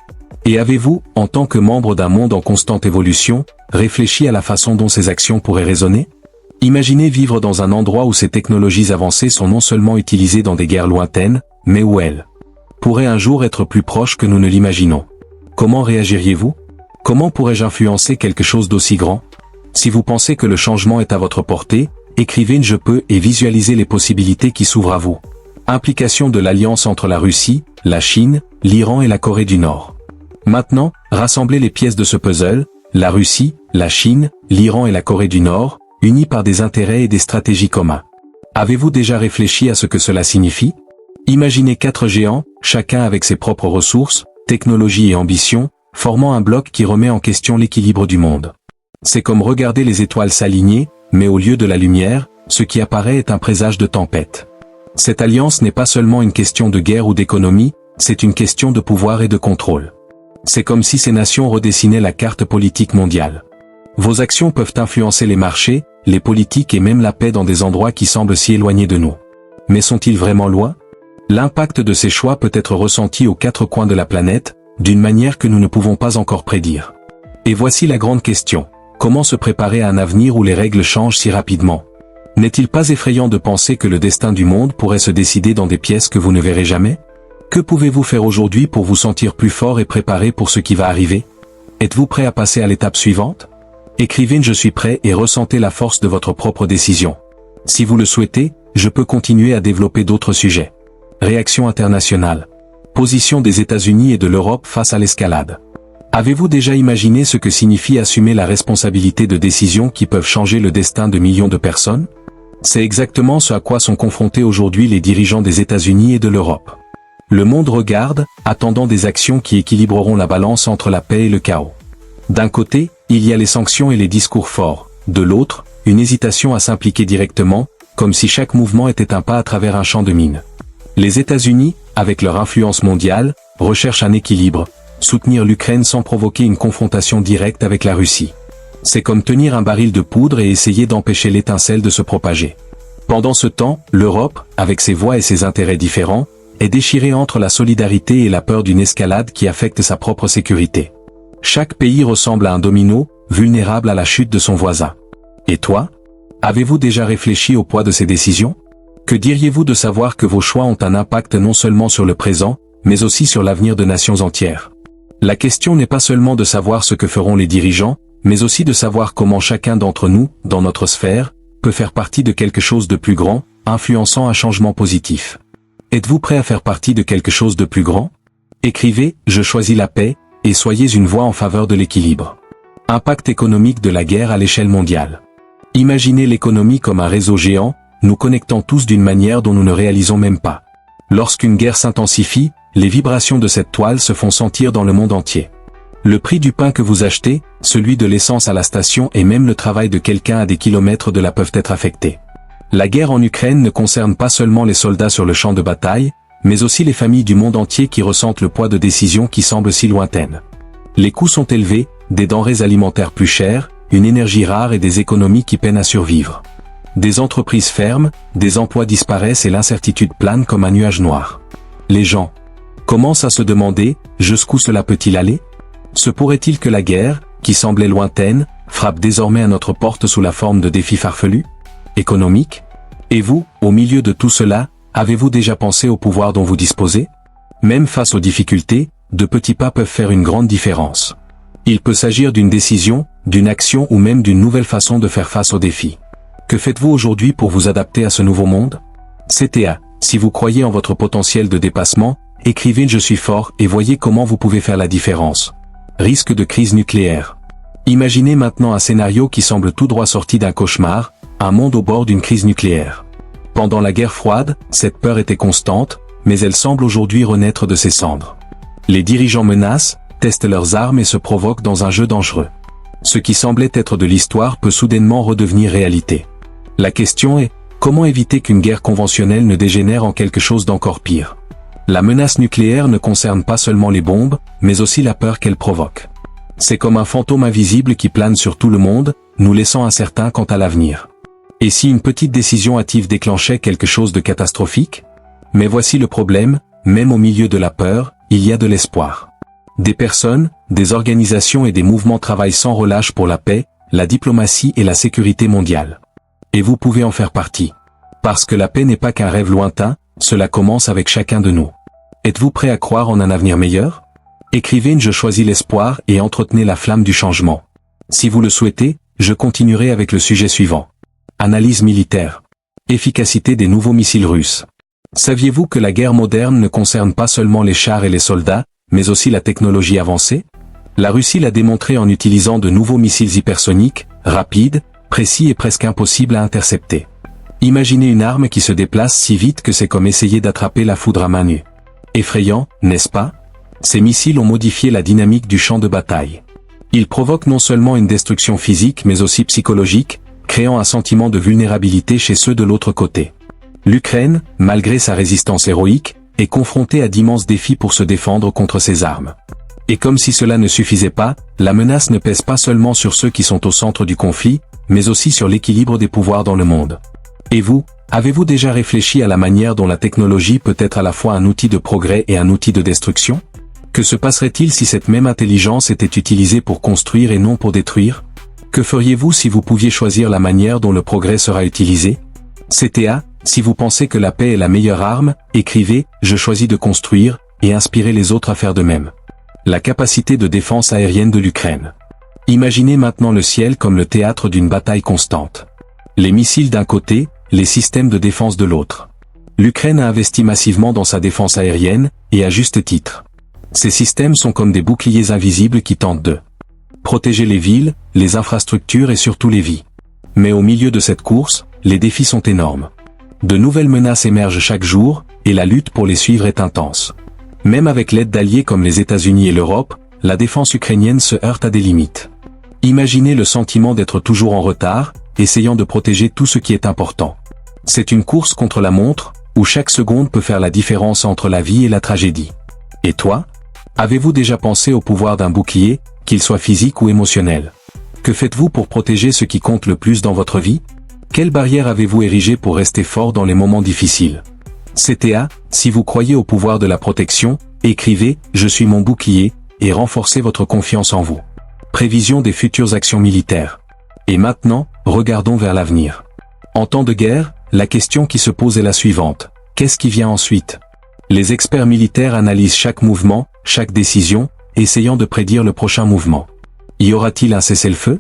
[SPEAKER 1] Et avez-vous, en tant que membre d'un monde en constante évolution, réfléchi à la façon dont ces actions pourraient résonner? Imaginez vivre dans un endroit où ces technologies avancées sont non seulement utilisées dans des guerres lointaines, mais où elles pourraient un jour être plus proches que nous ne l'imaginons. Comment réagiriez-vous? Comment pourrais-je influencer quelque chose d'aussi grand? Si vous pensez que le changement est à votre portée, écrivez « Je peux » et visualisez les possibilités qui s'ouvrent à vous. Implication de l'alliance entre la Russie, la Chine, l'Iran et la Corée du Nord. Maintenant, rassemblez les pièces de ce puzzle, la Russie, la Chine, l'Iran et la Corée du Nord, unis par des intérêts et des stratégies communs. Avez-vous déjà réfléchi à ce que cela signifie? Imaginez 4 géants, chacun avec ses propres ressources, technologies et ambitions, formant un bloc qui remet en question l'équilibre du monde. C'est comme regarder les étoiles s'aligner, mais au lieu de la lumière, ce qui apparaît est un présage de tempête. Cette alliance n'est pas seulement une question de guerre ou d'économie, c'est une question de pouvoir et de contrôle. C'est comme si ces nations redessinaient la carte politique mondiale. Vos actions peuvent influencer les marchés, les politiques et même la paix dans des endroits qui semblent si éloignés de nous. Mais sont-ils vraiment loin? L'impact de ces choix peut être ressenti aux 4 coins de la planète, d'une manière que nous ne pouvons pas encore prédire. Et voici la grande question. Comment se préparer à un avenir où les règles changent si rapidement? N'est-il pas effrayant de penser que le destin du monde pourrait se décider dans des pièces que vous ne verrez jamais? Que pouvez-vous faire aujourd'hui pour vous sentir plus fort et préparé pour ce qui va arriver? Êtes-vous prêt à passer à l'étape suivante? Écrivez « Je suis prêt » et ressentez la force de votre propre décision. Si vous le souhaitez, je peux continuer à développer d'autres sujets. Réaction internationale. Position des États-Unis et de l'Europe face à l'escalade. Avez-vous déjà imaginé ce que signifie assumer la responsabilité de décisions qui peuvent changer le destin de millions de personnes? C'est exactement ce à quoi sont confrontés aujourd'hui les dirigeants des États-Unis et de l'Europe. Le monde regarde, attendant des actions qui équilibreront la balance entre la paix et le chaos. D'un côté, il y a les sanctions et les discours forts. De l'autre, une hésitation à s'impliquer directement, comme si chaque mouvement était un pas à travers un champ de mines. Les États-Unis, avec leur influence mondiale, recherchent un équilibre, soutenir l'Ukraine sans provoquer une confrontation directe avec la Russie. C'est comme tenir un baril de poudre et essayer d'empêcher l'étincelle de se propager. Pendant ce temps, l'Europe, avec ses voix et ses intérêts différents, est déchirée entre la solidarité et la peur d'une escalade qui affecte sa propre sécurité. Chaque pays ressemble à un domino, vulnérable à la chute de son voisin. Et toi? Avez-vous déjà réfléchi au poids de ces décisions? Que diriez-vous de savoir que vos choix ont un impact non seulement sur le présent, mais aussi sur l'avenir de nations entières? La question n'est pas seulement de savoir ce que feront les dirigeants, mais aussi de savoir comment chacun d'entre nous, dans notre sphère, peut faire partie de quelque chose de plus grand, influençant un changement positif. Êtes-vous prêt à faire partie de quelque chose de plus grand? Écrivez « Je choisis la paix » et soyez une voix en faveur de l'équilibre. Impact économique de la guerre à l'échelle mondiale. Imaginez l'économie comme un réseau géant, nous connectant tous d'une manière dont nous ne réalisons même pas. Lorsqu'une guerre s'intensifie, les vibrations de cette toile se font sentir dans le monde entier. Le prix du pain que vous achetez, celui de l'essence à la station et même le travail de quelqu'un à des kilomètres de là peuvent être affectés. La guerre en Ukraine ne concerne pas seulement les soldats sur le champ de bataille, mais aussi les familles du monde entier qui ressentent le poids de décisions qui semblent si lointaines. Les coûts sont élevés, des denrées alimentaires plus chères, une énergie rare et des économies qui peinent à survivre. Des entreprises ferment, des emplois disparaissent et l'incertitude plane comme un nuage noir. Les gens commencent à se demander, jusqu'où cela peut-il aller? Se pourrait-il que la guerre, qui semblait lointaine, frappe désormais à notre porte sous la forme de défis farfelus? Économiques? Et vous, au milieu de tout cela, avez-vous déjà pensé au pouvoir dont vous disposez? Même face aux difficultés, de petits pas peuvent faire une grande différence. Il peut s'agir d'une décision, d'une action ou même d'une nouvelle façon de faire face aux défis. Que faites-vous aujourd'hui pour vous adapter à ce nouveau monde? CTA, si vous croyez en votre potentiel de dépassement, écrivez « Je suis fort » et voyez comment vous pouvez faire la différence. Risque de crise nucléaire. Imaginez maintenant un scénario qui semble tout droit sorti d'un cauchemar, un monde au bord d'une crise nucléaire. Pendant la guerre froide, cette peur était constante, mais elle semble aujourd'hui renaître de ses cendres. Les dirigeants menacent, testent leurs armes et se provoquent dans un jeu dangereux. Ce qui semblait être de l'histoire peut soudainement redevenir réalité. La question est, comment éviter qu'une guerre conventionnelle ne dégénère en quelque chose d'encore pire? La menace nucléaire ne concerne pas seulement les bombes, mais aussi la peur qu'elle provoque. C'est comme un fantôme invisible qui plane sur tout le monde, nous laissant incertains quant à l'avenir. Et si une petite décision hâtive déclenchait quelque chose de catastrophique? Mais voici le problème, même au milieu de la peur, il y a de l'espoir. Des personnes, des organisations et des mouvements travaillent sans relâche pour la paix, la diplomatie et la sécurité mondiale. Et vous pouvez en faire partie. Parce que la paix n'est pas qu'un rêve lointain, cela commence avec chacun de nous. Êtes-vous prêt à croire en un avenir meilleur? Écrivez « Je choisis l'espoir » et entretenez la flamme du changement. Si vous le souhaitez, je continuerai avec le sujet suivant. Analyse militaire. Efficacité des nouveaux missiles russes. Saviez-vous que la guerre moderne ne concerne pas seulement les chars et les soldats, mais aussi la technologie avancée? La Russie l'a démontré en utilisant de nouveaux missiles hypersoniques, rapides, précis et presque impossibles à intercepter. Imaginez une arme qui se déplace si vite que c'est comme essayer d'attraper la foudre à main nue. Effrayant, n'est-ce pas? Ces missiles ont modifié la dynamique du champ de bataille. Ils provoquent non seulement une destruction physique mais aussi psychologique, créant un sentiment de vulnérabilité chez ceux de l'autre côté. L'Ukraine, malgré sa résistance héroïque, est confrontée à d'immenses défis pour se défendre contre ces armes. Et comme si cela ne suffisait pas, la menace ne pèse pas seulement sur ceux qui sont au centre du conflit, mais aussi sur l'équilibre des pouvoirs dans le monde. Et vous, avez-vous déjà réfléchi à la manière dont la technologie peut être à la fois un outil de progrès et un outil de destruction? Que se passerait-il si cette même intelligence était utilisée pour construire et non pour détruire? Que feriez-vous si vous pouviez choisir la manière dont le progrès sera utilisé? CTA, si vous pensez que la paix est la meilleure arme, écrivez « Je choisis de construire » et inspirez les autres à faire de même. La capacité de défense aérienne de l'Ukraine. Imaginez maintenant le ciel comme le théâtre d'une bataille constante. Les missiles d'un côté, les systèmes de défense de l'autre. L'Ukraine a investi massivement dans sa défense aérienne, et à juste titre. Ces systèmes sont comme des boucliers invisibles qui tentent de protéger les villes, les infrastructures et surtout les vies. Mais au milieu de cette course, les défis sont énormes. De nouvelles menaces émergent chaque jour, et la lutte pour les suivre est intense. Même avec l'aide d'alliés comme les États-Unis et l'Europe, la défense ukrainienne se heurte à des limites. Imaginez le sentiment d'être toujours en retard, essayant de protéger tout ce qui est important. C'est une course contre la montre, où chaque seconde peut faire la différence entre la vie et la tragédie. Et toi? Avez-vous déjà pensé au pouvoir d'un bouclier, qu'il soit physique ou émotionnel? Que faites-vous pour protéger ce qui compte le plus dans votre vie? Quelle barrière avez-vous érigée pour rester fort dans les moments difficiles? CTA, si vous croyez au pouvoir de la protection, écrivez « Je suis mon bouclier » et renforcez votre confiance en vous. Prévision des futures actions militaires. Et maintenant, regardons vers l'avenir. En temps de guerre, la question qui se pose est la suivante. Qu'est-ce qui vient ensuite? Les experts militaires analysent chaque mouvement, chaque décision, essayant de prédire le prochain mouvement. Y aura-t-il un cessez-le-feu?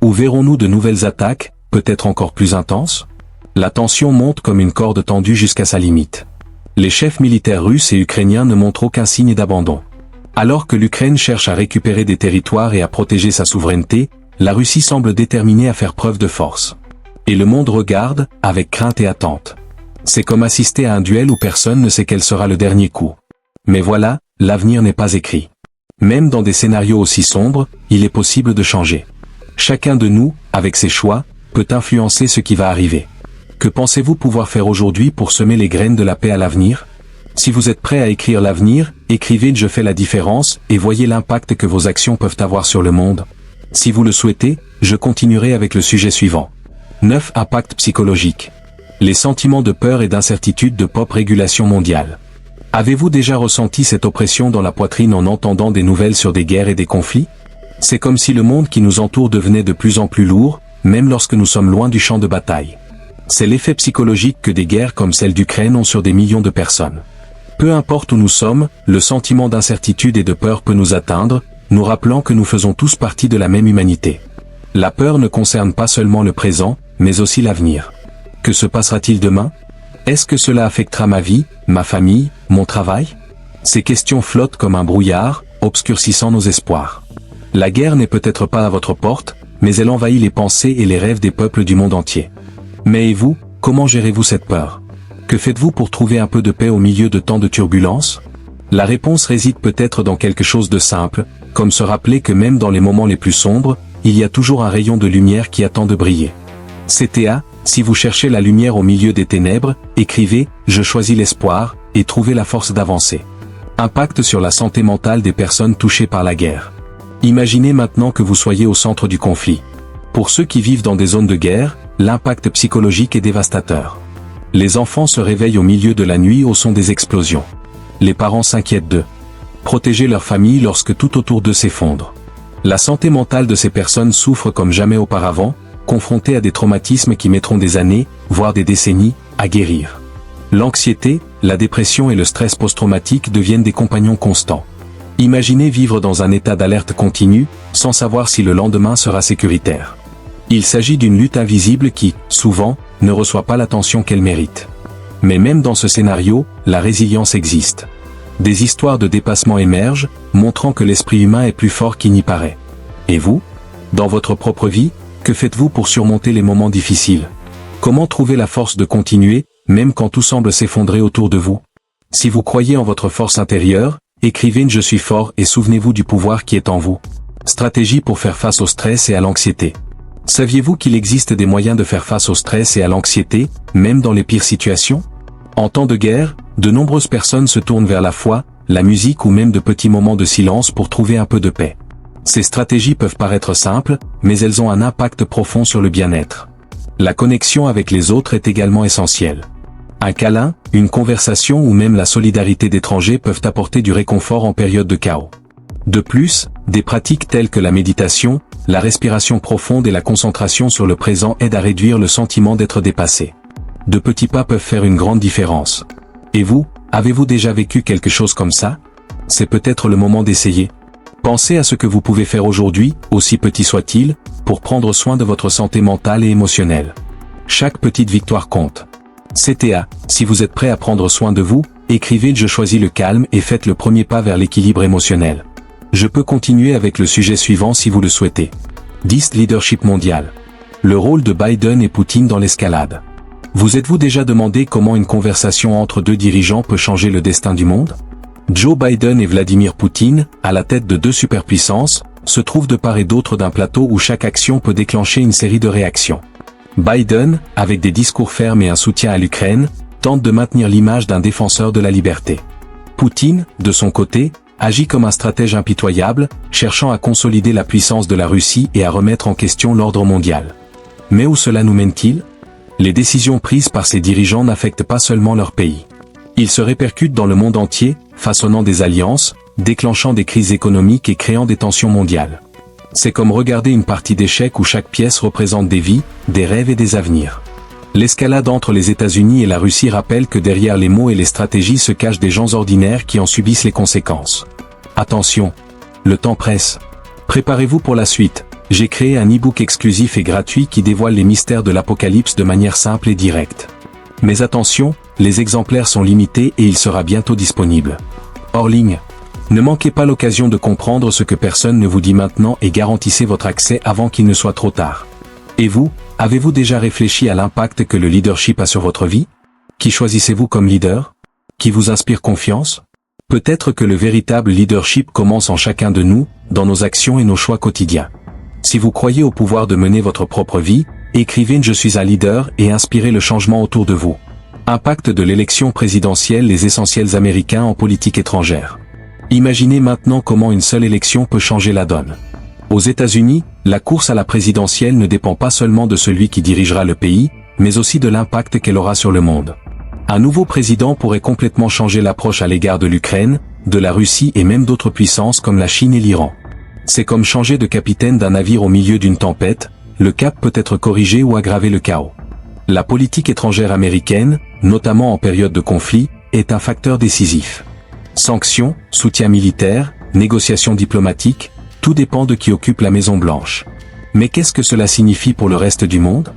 [SPEAKER 1] Ou verrons-nous de nouvelles attaques, peut-être encore plus intenses? La tension monte comme une corde tendue jusqu'à sa limite. Les chefs militaires russes et ukrainiens ne montrent aucun signe d'abandon. Alors que l'Ukraine cherche à récupérer des territoires et à protéger sa souveraineté, la Russie semble déterminée à faire preuve de force. Et le monde regarde, avec crainte et attente. C'est comme assister à un duel où personne ne sait quel sera le dernier coup. Mais voilà, l'avenir n'est pas écrit. Même dans des scénarios aussi sombres, il est possible de changer. Chacun de nous, avec ses choix, peut influencer ce qui va arriver. Que pensez-vous pouvoir faire aujourd'hui pour semer les graines de la paix à l'avenir? Si vous êtes prêt à écrire l'avenir, écrivez « Je fais la différence » et voyez l'impact que vos actions peuvent avoir sur le monde. Si vous le souhaitez, je continuerai avec le sujet suivant. 9. Impact psychologique. Les sentiments de peur et d'incertitude de pop régulation mondiale. Avez-vous déjà ressenti cette oppression dans la poitrine en entendant des nouvelles sur des guerres et des conflits? C'est comme si le monde qui nous entoure devenait de plus en plus lourd, même lorsque nous sommes loin du champ de bataille. C'est l'effet psychologique que des guerres comme celle d'Ukraine ont sur des millions de personnes. Peu importe où nous sommes, le sentiment d'incertitude et de peur peut nous atteindre, nous rappelant que nous faisons tous partie de la même humanité. La peur ne concerne pas seulement le présent, mais aussi l'avenir. Que se passera-t-il demain? Est-ce que cela affectera ma vie, ma famille, mon travail? Ces questions flottent comme un brouillard, obscurcissant nos espoirs. La guerre n'est peut-être pas à votre porte, mais elle envahit les pensées et les rêves des peuples du monde entier. Mais et vous, comment gérez-vous cette peur? Que faites-vous pour trouver un peu de paix au milieu de tant de turbulences? La réponse réside peut-être dans quelque chose de simple, comme se rappeler que même dans les moments les plus sombres, il y a toujours un rayon de lumière qui attend de briller. CTA, si vous cherchez la lumière au milieu des ténèbres, écrivez « Je choisis l'espoir » et trouvez la force d'avancer. Impact sur la santé mentale des personnes touchées par la guerre. Imaginez maintenant que vous soyez au centre du conflit. Pour ceux qui vivent dans des zones de guerre, l'impact psychologique est dévastateur. Les enfants se réveillent au milieu de la nuit au son des explosions. Les parents s'inquiètent d'eux. Protéger leur famille lorsque tout autour d'eux s'effondre. La santé mentale de ces personnes souffre comme jamais auparavant, confrontées à des traumatismes qui mettront des années, voire des décennies, à guérir. L'anxiété, la dépression et le stress post-traumatique deviennent des compagnons constants. Imaginez vivre dans un état d'alerte continue, sans savoir si le lendemain sera sécuritaire. Il s'agit d'une lutte invisible qui, souvent, ne reçoit pas l'attention qu'elle mérite. Mais même dans ce scénario, la résilience existe. Des histoires de dépassement émergent, montrant que l'esprit humain est plus fort qu'il n'y paraît. Et vous? Dans votre propre vie, que faites-vous pour surmonter les moments difficiles? Comment trouver la force de continuer, même quand tout semble s'effondrer autour de vous? Si vous croyez en votre force intérieure, écrivez « Je suis fort » et souvenez-vous du pouvoir qui est en vous. Stratégie pour faire face au stress et à l'anxiété. Saviez-vous qu'il existe des moyens de faire face au stress et à l'anxiété, même dans les pires situations? En temps de guerre, de nombreuses personnes se tournent vers la foi, la musique ou même de petits moments de silence pour trouver un peu de paix. Ces stratégies peuvent paraître simples, mais elles ont un impact profond sur le bien-être. La connexion avec les autres est également essentielle. Un câlin, une conversation ou même la solidarité d'étrangers peuvent apporter du réconfort en période de chaos. De plus, des pratiques telles que la méditation, la respiration profonde et la concentration sur le présent aident à réduire le sentiment d'être dépassé. De petits pas peuvent faire une grande différence. Et vous, avez-vous déjà vécu quelque chose comme ça? C'est peut-être le moment d'essayer. Pensez à ce que vous pouvez faire aujourd'hui, aussi petit soit-il, pour prendre soin de votre santé mentale et émotionnelle. Chaque petite victoire compte. CTA, si vous êtes prêt à prendre soin de vous, écrivez « Je choisis le calme » et faites le premier pas vers l'équilibre émotionnel. Je peux continuer avec le sujet suivant si vous le souhaitez. 10. Leadership mondial. Le rôle de Biden et Poutine dans l'escalade. Vous êtes-vous déjà demandé comment une conversation entre deux dirigeants peut changer le destin du monde? Joe Biden et Vladimir Poutine, à la tête de deux superpuissances, se trouvent de part et d'autre d'un plateau où chaque action peut déclencher une série de réactions. Biden, avec des discours fermes et un soutien à l'Ukraine, tente de maintenir l'image d'un défenseur de la liberté. Poutine, de son côté, agit comme un stratège impitoyable, cherchant à consolider la puissance de la Russie et à remettre en question l'ordre mondial. Mais où cela nous mène-t-il? Les décisions prises par ces dirigeants n'affectent pas seulement leur pays. Ils se répercutent dans le monde entier, façonnant des alliances, déclenchant des crises économiques et créant des tensions mondiales. C'est comme regarder une partie d'échecs où chaque pièce représente des vies, des rêves et des avenirs. L'escalade entre les États-Unis et la Russie rappelle que derrière les mots et les stratégies se cachent des gens ordinaires qui en subissent les conséquences. Attention, le temps presse. Préparez-vous pour la suite. J'ai créé un e-book exclusif et gratuit qui dévoile les mystères de l'Apocalypse de manière simple et directe. Mais attention, les exemplaires sont limités et il sera bientôt disponible. Hors ligne. Ne manquez pas l'occasion de comprendre ce que personne ne vous dit maintenant et garantissez votre accès avant qu'il ne soit trop tard. Et vous, avez-vous déjà réfléchi à l'impact que le leadership a sur votre vie? Qui choisissez-vous comme leader? Qui vous inspire confiance? Peut-être que le véritable leadership commence en chacun de nous, dans nos actions et nos choix quotidiens. Si vous croyez au pouvoir de mener votre propre vie, écrivez « Je suis un leader » et inspirez le changement autour de vous. Impact de l'élection présidentielle, les essentiels américains en politique étrangère. Imaginez maintenant comment une seule élection peut changer la donne. Aux États-Unis, la course à la présidentielle ne dépend pas seulement de celui qui dirigera le pays, mais aussi de l'impact qu'elle aura sur le monde. Un nouveau président pourrait complètement changer l'approche à l'égard de l'Ukraine, de la Russie et même d'autres puissances comme la Chine et l'Iran. C'est comme changer de capitaine d'un navire au milieu d'une tempête, le cap peut être corrigé ou aggraver le chaos. La politique étrangère américaine, notamment en période de conflit, est un facteur décisif. Sanctions, soutien militaire, négociations diplomatiques, tout dépend de qui occupe la Maison-Blanche. Mais qu'est-ce que cela signifie pour le reste du monde?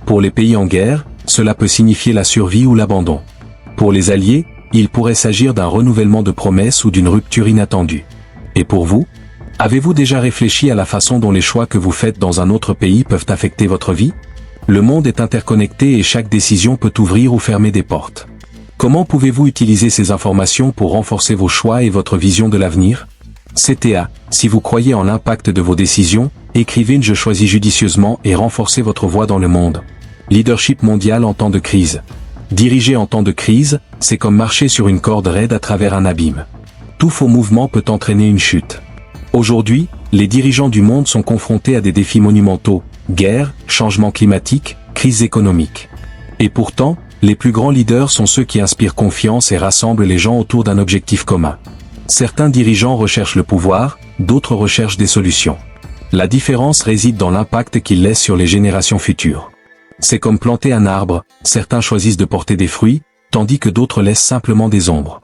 [SPEAKER 1] Pour les pays en guerre, cela peut signifier la survie ou l'abandon. Pour les alliés, il pourrait s'agir d'un renouvellement de promesses ou d'une rupture inattendue. Et pour vous? Avez-vous déjà réfléchi à la façon dont les choix que vous faites dans un autre pays peuvent affecter votre vie? Le monde est interconnecté et chaque décision peut ouvrir ou fermer des portes. Comment pouvez-vous utiliser ces informations pour renforcer vos choix et votre vision de l'avenir? CTA, si vous croyez en l'impact de vos décisions, écrivez « Je choisis judicieusement » et renforcez votre voix dans le monde. Leadership mondial en temps de crise. Diriger en temps de crise, c'est comme marcher sur une corde raide à travers un abîme. Tout faux mouvement peut entraîner une chute. Aujourd'hui, les dirigeants du monde sont confrontés à des défis monumentaux, guerre, changement climatique, crise économique. Et pourtant, les plus grands leaders sont ceux qui inspirent confiance et rassemblent les gens autour d'un objectif commun. Certains dirigeants recherchent le pouvoir, d'autres recherchent des solutions. La différence réside dans l'impact qu'ils laissent sur les générations futures. C'est comme planter un arbre, certains choisissent de porter des fruits, tandis que d'autres laissent simplement des ombres.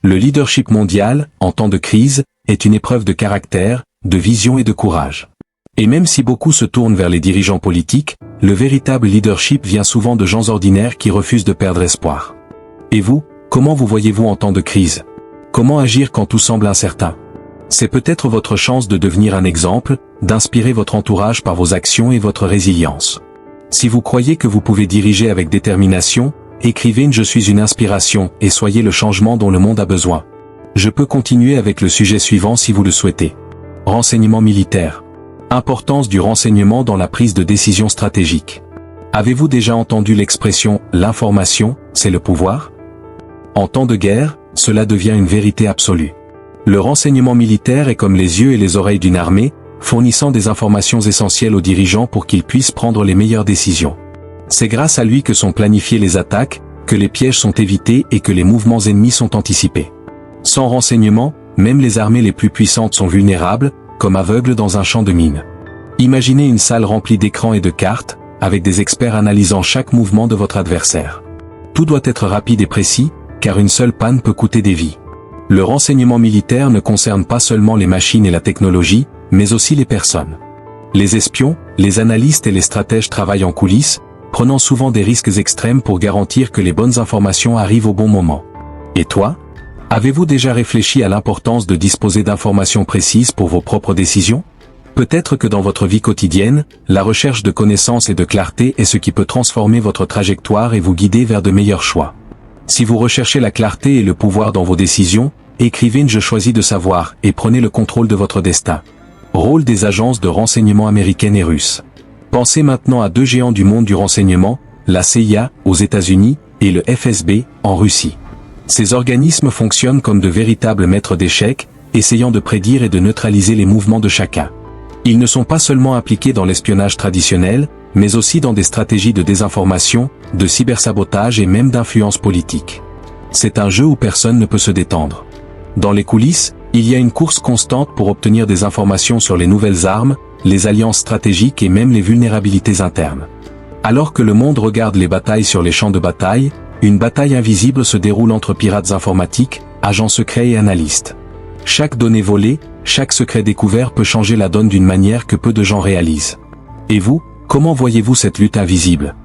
[SPEAKER 1] Le leadership mondial, en temps de crise, est une épreuve de caractère, de vision et de courage. Et même si beaucoup se tournent vers les dirigeants politiques, le véritable leadership vient souvent de gens ordinaires qui refusent de perdre espoir. Et vous, comment vous voyez-vous en temps de crise? Comment agir quand tout semble incertain? C'est peut-être votre chance de devenir un exemple, d'inspirer votre entourage par vos actions et votre résilience. Si vous croyez que vous pouvez diriger avec détermination, écrivez « Je suis une inspiration » et soyez le changement dont le monde a besoin. Je peux continuer avec le sujet suivant si vous le souhaitez. Renseignement militaire. Importance du renseignement dans la prise de décision stratégique. Avez-vous déjà entendu l'expression « l'information, c'est le pouvoir » ? En temps de guerre, cela devient une vérité absolue. Le renseignement militaire est comme les yeux et les oreilles d'une armée, fournissant des informations essentielles aux dirigeants pour qu'ils puissent prendre les meilleures décisions. C'est grâce à lui que sont planifiées les attaques, que les pièges sont évités et que les mouvements ennemis sont anticipés. Sans renseignement, même les armées les plus puissantes sont vulnérables, comme aveugles dans un champ de mines. Imaginez une salle remplie d'écrans et de cartes, avec des experts analysant chaque mouvement de votre adversaire. Tout doit être rapide et précis, car une seule panne peut coûter des vies. Le renseignement militaire ne concerne pas seulement les machines et la technologie, mais aussi les personnes. Les espions, les analystes et les stratèges travaillent en coulisses, prenant souvent des risques extrêmes pour garantir que les bonnes informations arrivent au bon moment. Et toi ? Avez-vous déjà réfléchi à l'importance de disposer d'informations précises pour vos propres décisions? Peut-être que dans votre vie quotidienne, la recherche de connaissances et de clarté est ce qui peut transformer votre trajectoire et vous guider vers de meilleurs choix. Si vous recherchez la clarté et le pouvoir dans vos décisions, écrivez « Je choisis de savoir » et prenez le contrôle de votre destin. Rôle des agences de renseignement américaines et russes. Pensez maintenant à deux géants du monde du renseignement, la CIA, aux États-Unis, et le FSB, en Russie. Ces organismes fonctionnent comme de véritables maîtres d'échecs, essayant de prédire et de neutraliser les mouvements de chacun. Ils ne sont pas seulement impliqués dans l'espionnage traditionnel, mais aussi dans des stratégies de désinformation, de cybersabotage et même d'influence politique. C'est un jeu où personne ne peut se détendre. Dans les coulisses, il y a une course constante pour obtenir des informations sur les nouvelles armes, les alliances stratégiques et même les vulnérabilités internes. Alors que le monde regarde les batailles sur les champs de bataille, une bataille invisible se déroule entre pirates informatiques, agents secrets et analystes. Chaque donnée volée, chaque secret découvert peut changer la donne d'une manière que peu de gens réalisent. Et vous, comment voyez-vous cette lutte invisible?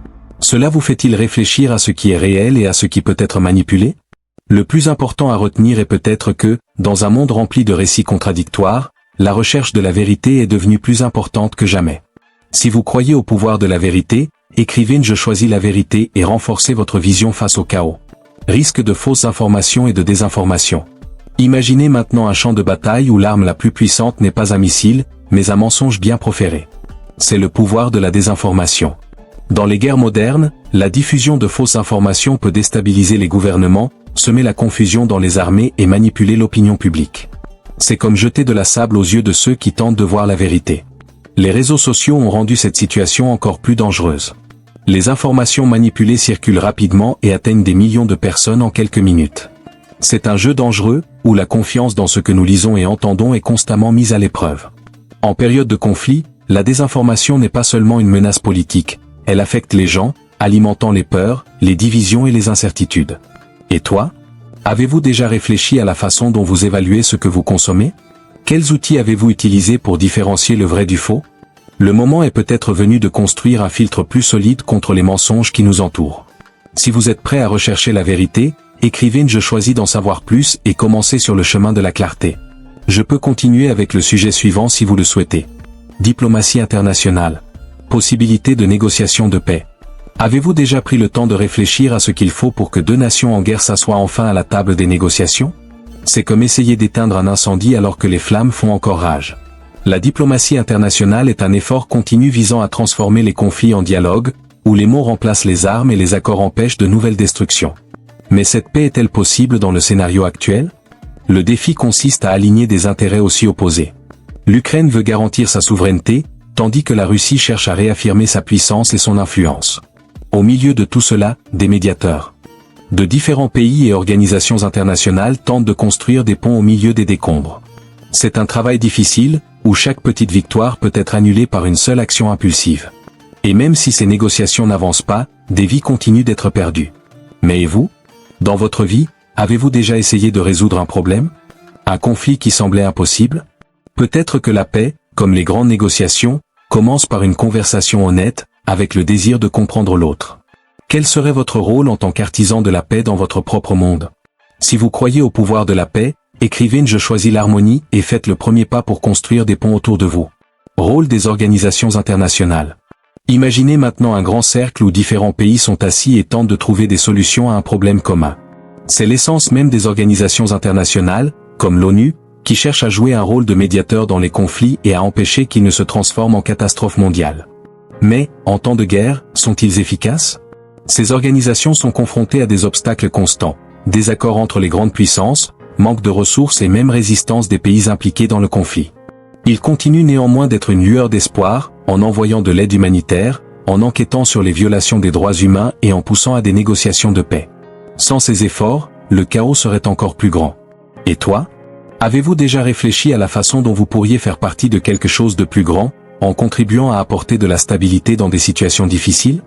[SPEAKER 1] Cela vous fait-il réfléchir à ce qui est réel et à ce qui peut être manipulé? Le plus important à retenir est peut-être que, dans un monde rempli de récits contradictoires, la recherche de la vérité est devenue plus importante que jamais. Si vous croyez au pouvoir de la vérité, écrivez Je choisis la vérité et renforcez votre vision face au chaos. Risque de fausses informations et de désinformation. Imaginez maintenant un champ de bataille où l'arme la plus puissante n'est pas un missile, mais un mensonge bien proféré. C'est le pouvoir de la désinformation. Dans les guerres modernes, la diffusion de fausses informations peut déstabiliser les gouvernements, semer la confusion dans les armées et manipuler l'opinion publique. C'est comme jeter de la sable aux yeux de ceux qui tentent de voir la vérité. Les réseaux sociaux ont rendu cette situation encore plus dangereuse. Les informations manipulées circulent rapidement et atteignent des millions de personnes en quelques minutes. C'est un jeu dangereux, où la confiance dans ce que nous lisons et entendons est constamment mise à l'épreuve. En période de conflit, la désinformation n'est pas seulement une menace politique, elle affecte les gens, alimentant les peurs, les divisions et les incertitudes. Et toi? Avez-vous déjà réfléchi à la façon dont vous évaluez ce que vous consommez? Quels outils avez-vous utilisés pour différencier le vrai du faux? Le moment est peut-être venu de construire un filtre plus solide contre les mensonges qui nous entourent. Si vous êtes prêt à rechercher la vérité, écrivez Je choisis d'en savoir plus et commencez sur le chemin de la clarté. Je peux continuer avec le sujet suivant si vous le souhaitez. Diplomatie internationale. Possibilité de négociation de paix. Avez-vous déjà pris le temps de réfléchir à ce qu'il faut pour que deux nations en guerre s'assoient enfin à la table des négociations? C'est comme essayer d'éteindre un incendie alors que les flammes font encore rage. La diplomatie internationale est un effort continu visant à transformer les conflits en dialogue, où les mots remplacent les armes et les accords empêchent de nouvelles destructions. Mais cette paix est-elle possible dans le scénario actuel? Le défi consiste à aligner des intérêts aussi opposés. L'Ukraine veut garantir sa souveraineté, tandis que la Russie cherche à réaffirmer sa puissance et son influence. Au milieu de tout cela, des médiateurs de différents pays et organisations internationales tentent de construire des ponts au milieu des décombres. C'est un travail difficile, où chaque petite victoire peut être annulée par une seule action impulsive. Et même si ces négociations n'avancent pas, des vies continuent d'être perdues. Mais et vous? Dans votre vie, avez-vous déjà essayé de résoudre un problème? Un conflit qui semblait impossible? Peut-être que la paix, comme les grandes négociations, commence par une conversation honnête, avec le désir de comprendre l'autre. Quel serait votre rôle en tant qu'artisan de la paix dans votre propre monde? Si vous croyez au pouvoir de la paix, écrivez Je choisis l'harmonie et faites le premier pas pour construire des ponts autour de vous. Rôle des organisations internationales. Imaginez maintenant un grand cercle où différents pays sont assis et tentent de trouver des solutions à un problème commun. C'est l'essence même des organisations internationales, comme l'ONU, qui cherchent à jouer un rôle de médiateur dans les conflits et à empêcher qu'ils ne se transforment en catastrophe mondiale. Mais, en temps de guerre, sont-ils efficaces? Ces organisations sont confrontées à des obstacles constants, désaccords entre les grandes puissances, manque de ressources et même résistance des pays impliqués dans le conflit. Ils continuent néanmoins d'être une lueur d'espoir, en envoyant de l'aide humanitaire, en enquêtant sur les violations des droits humains et en poussant à des négociations de paix. Sans ces efforts, le chaos serait encore plus grand. Et toi? Avez-vous déjà réfléchi à la façon dont vous pourriez faire partie de quelque chose de plus grand, en contribuant à apporter de la stabilité dans des situations difficiles?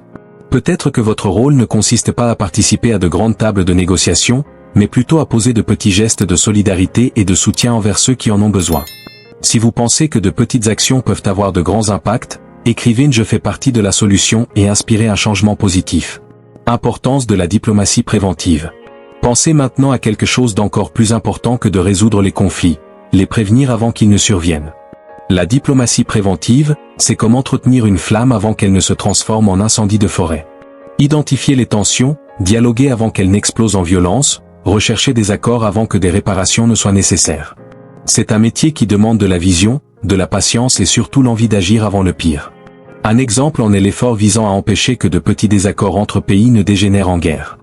[SPEAKER 1] Peut-être que votre rôle ne consiste pas à participer à de grandes tables de négociation, mais plutôt à poser de petits gestes de solidarité et de soutien envers ceux qui en ont besoin. Si vous pensez que de petites actions peuvent avoir de grands impacts, écrivez Je fais partie de la solution et inspirez un changement positif. Importance de la diplomatie préventive. Pensez maintenant à quelque chose d'encore plus important que de résoudre les conflits, les prévenir avant qu'ils ne surviennent. La diplomatie préventive, c'est comme entretenir une flamme avant qu'elle ne se transforme en incendie de forêt. Identifier les tensions, dialoguer avant qu'elles n'explosent en violence, rechercher des accords avant que des réparations ne soient nécessaires. C'est un métier qui demande de la vision, de la patience et surtout l'envie d'agir avant le pire. Un exemple en est l'effort visant à empêcher que de petits désaccords entre pays ne dégénèrent en guerre.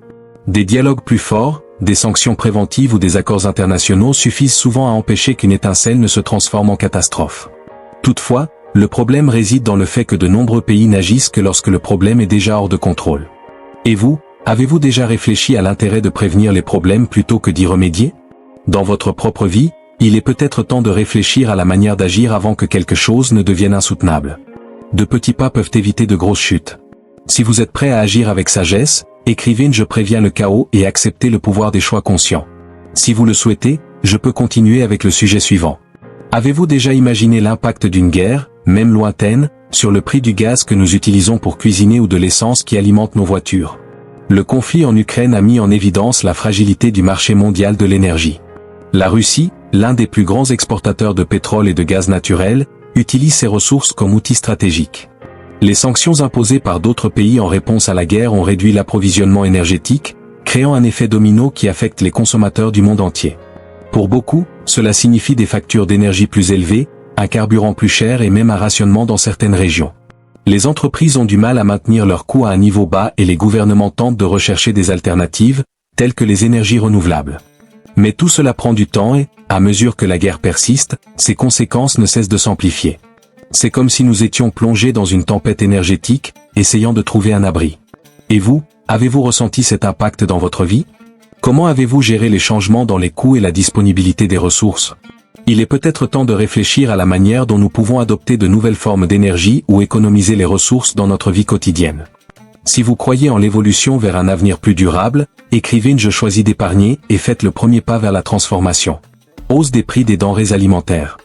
[SPEAKER 1] Des dialogues plus forts, des sanctions préventives ou des accords internationaux suffisent souvent à empêcher qu'une étincelle ne se transforme en catastrophe. Toutefois, le problème réside dans le fait que de nombreux pays n'agissent que lorsque le problème est déjà hors de contrôle. Et vous, avez-vous déjà réfléchi à l'intérêt de prévenir les problèmes plutôt que d'y remédier? Dans votre propre vie, il est peut-être temps de réfléchir à la manière d'agir avant que quelque chose ne devienne insoutenable. De petits pas peuvent éviter de grosses chutes. Si vous êtes prêt à agir avec sagesse, écrivez Je préviens le chaos et acceptez le pouvoir des choix conscients. Si vous le souhaitez, je peux continuer avec le sujet suivant. Avez-vous déjà imaginé l'impact d'une guerre, même lointaine, sur le prix du gaz que nous utilisons pour cuisiner ou de l'essence qui alimente nos voitures? Le conflit en Ukraine a mis en évidence la fragilité du marché mondial de l'énergie. La Russie, l'un des plus grands exportateurs de pétrole et de gaz naturel, utilise ces ressources comme outil stratégique. Les sanctions imposées par d'autres pays en réponse à la guerre ont réduit l'approvisionnement énergétique, créant un effet domino qui affecte les consommateurs du monde entier. Pour beaucoup, cela signifie des factures d'énergie plus élevées, un carburant plus cher et même un rationnement dans certaines régions. Les entreprises ont du mal à maintenir leurs coûts à un niveau bas et les gouvernements tentent de rechercher des alternatives, telles que les énergies renouvelables. Mais tout cela prend du temps et, à mesure que la guerre persiste, ses conséquences ne cessent de s'amplifier. C'est comme si nous étions plongés dans une tempête énergétique, essayant de trouver un abri. Et vous, avez-vous ressenti cet impact dans votre vie? Comment avez-vous géré les changements dans les coûts et la disponibilité des ressources? Il est peut-être temps de réfléchir à la manière dont nous pouvons adopter de nouvelles formes d'énergie ou économiser les ressources dans notre vie quotidienne. Si vous croyez en l'évolution vers un avenir plus durable, écrivez Je choisis d'épargner et faites le premier pas vers la transformation. Hausse des prix des denrées alimentaires.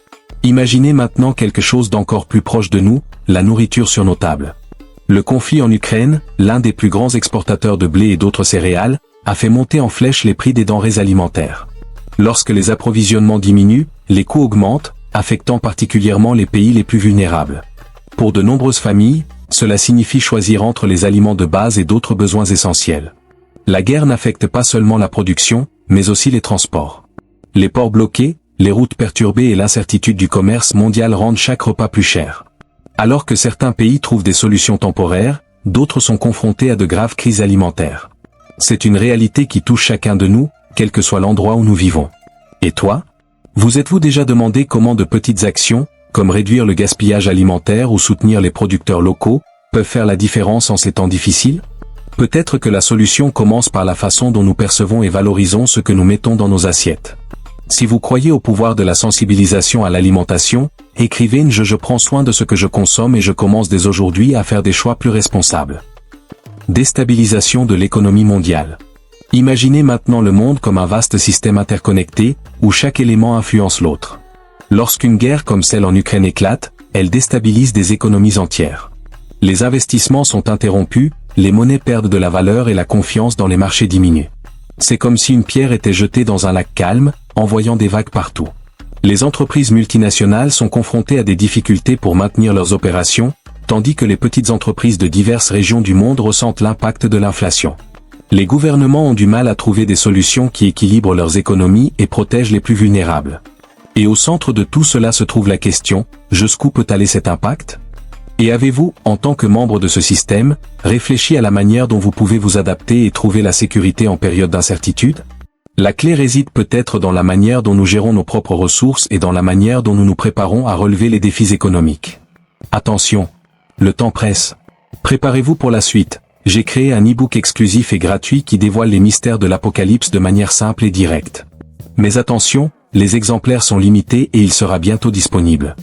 [SPEAKER 1] Imaginez maintenant quelque chose d'encore plus proche de nous, la nourriture sur nos tables. Le conflit en Ukraine, l'un des plus grands exportateurs de blé et d'autres céréales, a fait monter en flèche les prix des denrées alimentaires. Lorsque les approvisionnements diminuent, les coûts augmentent, affectant particulièrement les pays les plus vulnérables. Pour de nombreuses familles, cela signifie choisir entre les aliments de base et d'autres besoins essentiels. La guerre n'affecte pas seulement la production, mais aussi les transports. Les ports bloqués, les routes perturbées et l'incertitude du commerce mondial rendent chaque repas plus cher. Alors que certains pays trouvent des solutions temporaires, d'autres sont confrontés à de graves crises alimentaires. C'est une réalité qui touche chacun de nous, quel que soit l'endroit où nous vivons. Et toi? Vous êtes-vous déjà demandé comment de petites actions, comme réduire le gaspillage alimentaire ou soutenir les producteurs locaux, peuvent faire la différence en ces temps difficiles? Peut-être que la solution commence par la façon dont nous percevons et valorisons ce que nous mettons dans nos assiettes. Si vous croyez au pouvoir de la sensibilisation à l'alimentation, écrivez Je prends soin de ce que je consomme et je commence dès aujourd'hui à faire des choix plus responsables. Déstabilisation de l'économie mondiale. Imaginez maintenant le monde comme un vaste système interconnecté, où chaque élément influence l'autre. Lorsqu'une guerre comme celle en Ukraine éclate, elle déstabilise des économies entières. Les investissements sont interrompus, les monnaies perdent de la valeur et la confiance dans les marchés diminue. C'est comme si une pierre était jetée dans un lac calme, envoyant des vagues partout. Les entreprises multinationales sont confrontées à des difficultés pour maintenir leurs opérations, tandis que les petites entreprises de diverses régions du monde ressentent l'impact de l'inflation. Les gouvernements ont du mal à trouver des solutions qui équilibrent leurs économies et protègent les plus vulnérables. Et au centre de tout cela se trouve la question, jusqu'où peut aller cet impact? Et avez-vous, en tant que membre de ce système, réfléchi à la manière dont vous pouvez vous adapter et trouver la sécurité en période d'incertitude? La clé réside peut-être dans la manière dont nous gérons nos propres ressources et dans la manière dont nous nous préparons à relever les défis économiques. Attention, le temps presse. Préparez-vous pour la suite. J'ai créé un e-book exclusif et gratuit qui dévoile les mystères de l'Apocalypse de manière simple et directe. Mais attention, les exemplaires sont limités et il sera bientôt disponible.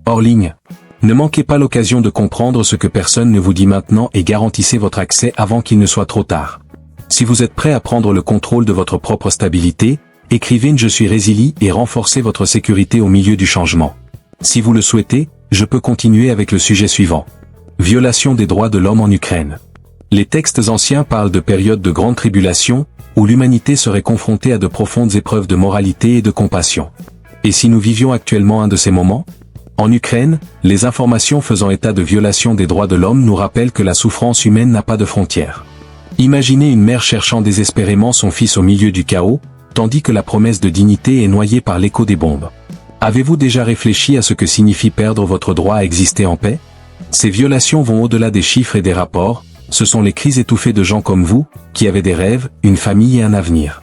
[SPEAKER 1] Hors ligne. Ne manquez pas l'occasion de comprendre ce que personne ne vous dit maintenant et garantissez votre accès avant qu'il ne soit trop tard. Si vous êtes prêt à prendre le contrôle de votre propre stabilité, écrivez Je suis résilient et renforcez votre sécurité au milieu du changement. Si vous le souhaitez, je peux continuer avec le sujet suivant. Violation des droits de l'homme en Ukraine. Les textes anciens parlent de périodes de grande tribulation, où l'humanité serait confrontée à de profondes épreuves de moralité et de compassion. Et si nous vivions actuellement un de ces moments? En Ukraine, les informations faisant état de violation des droits de l'homme nous rappellent que la souffrance humaine n'a pas de frontières. Imaginez une mère cherchant désespérément son fils au milieu du chaos, tandis que la promesse de dignité est noyée par l'écho des bombes. Avez-vous déjà réfléchi à ce que signifie perdre votre droit à exister en paix? Ces violations vont au-delà des chiffres et des rapports, ce sont les cris étouffés de gens comme vous, qui avaient des rêves, une famille et un avenir.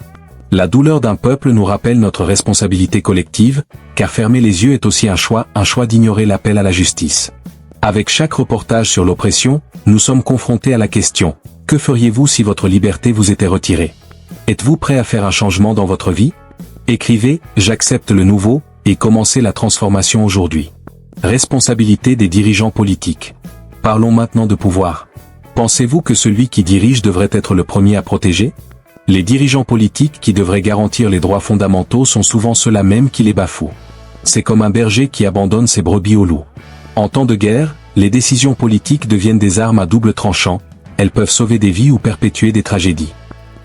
[SPEAKER 1] La douleur d'un peuple nous rappelle notre responsabilité collective, car fermer les yeux est aussi un choix d'ignorer l'appel à la justice. Avec chaque reportage sur l'oppression, nous sommes confrontés à la question, que feriez-vous si votre liberté vous était retirée? Êtes-vous prêt à faire un changement dans votre vie? Écrivez « J'accepte le nouveau » et commencez la transformation aujourd'hui. Responsabilité des dirigeants politiques. Parlons maintenant de pouvoir. Pensez-vous que celui qui dirige devrait être le premier à protéger? Les dirigeants politiques qui devraient garantir les droits fondamentaux sont souvent ceux-là même qui les bafouent. C'est comme un berger qui abandonne ses brebis aux loups. En temps de guerre, les décisions politiques deviennent des armes à double tranchant, elles peuvent sauver des vies ou perpétuer des tragédies.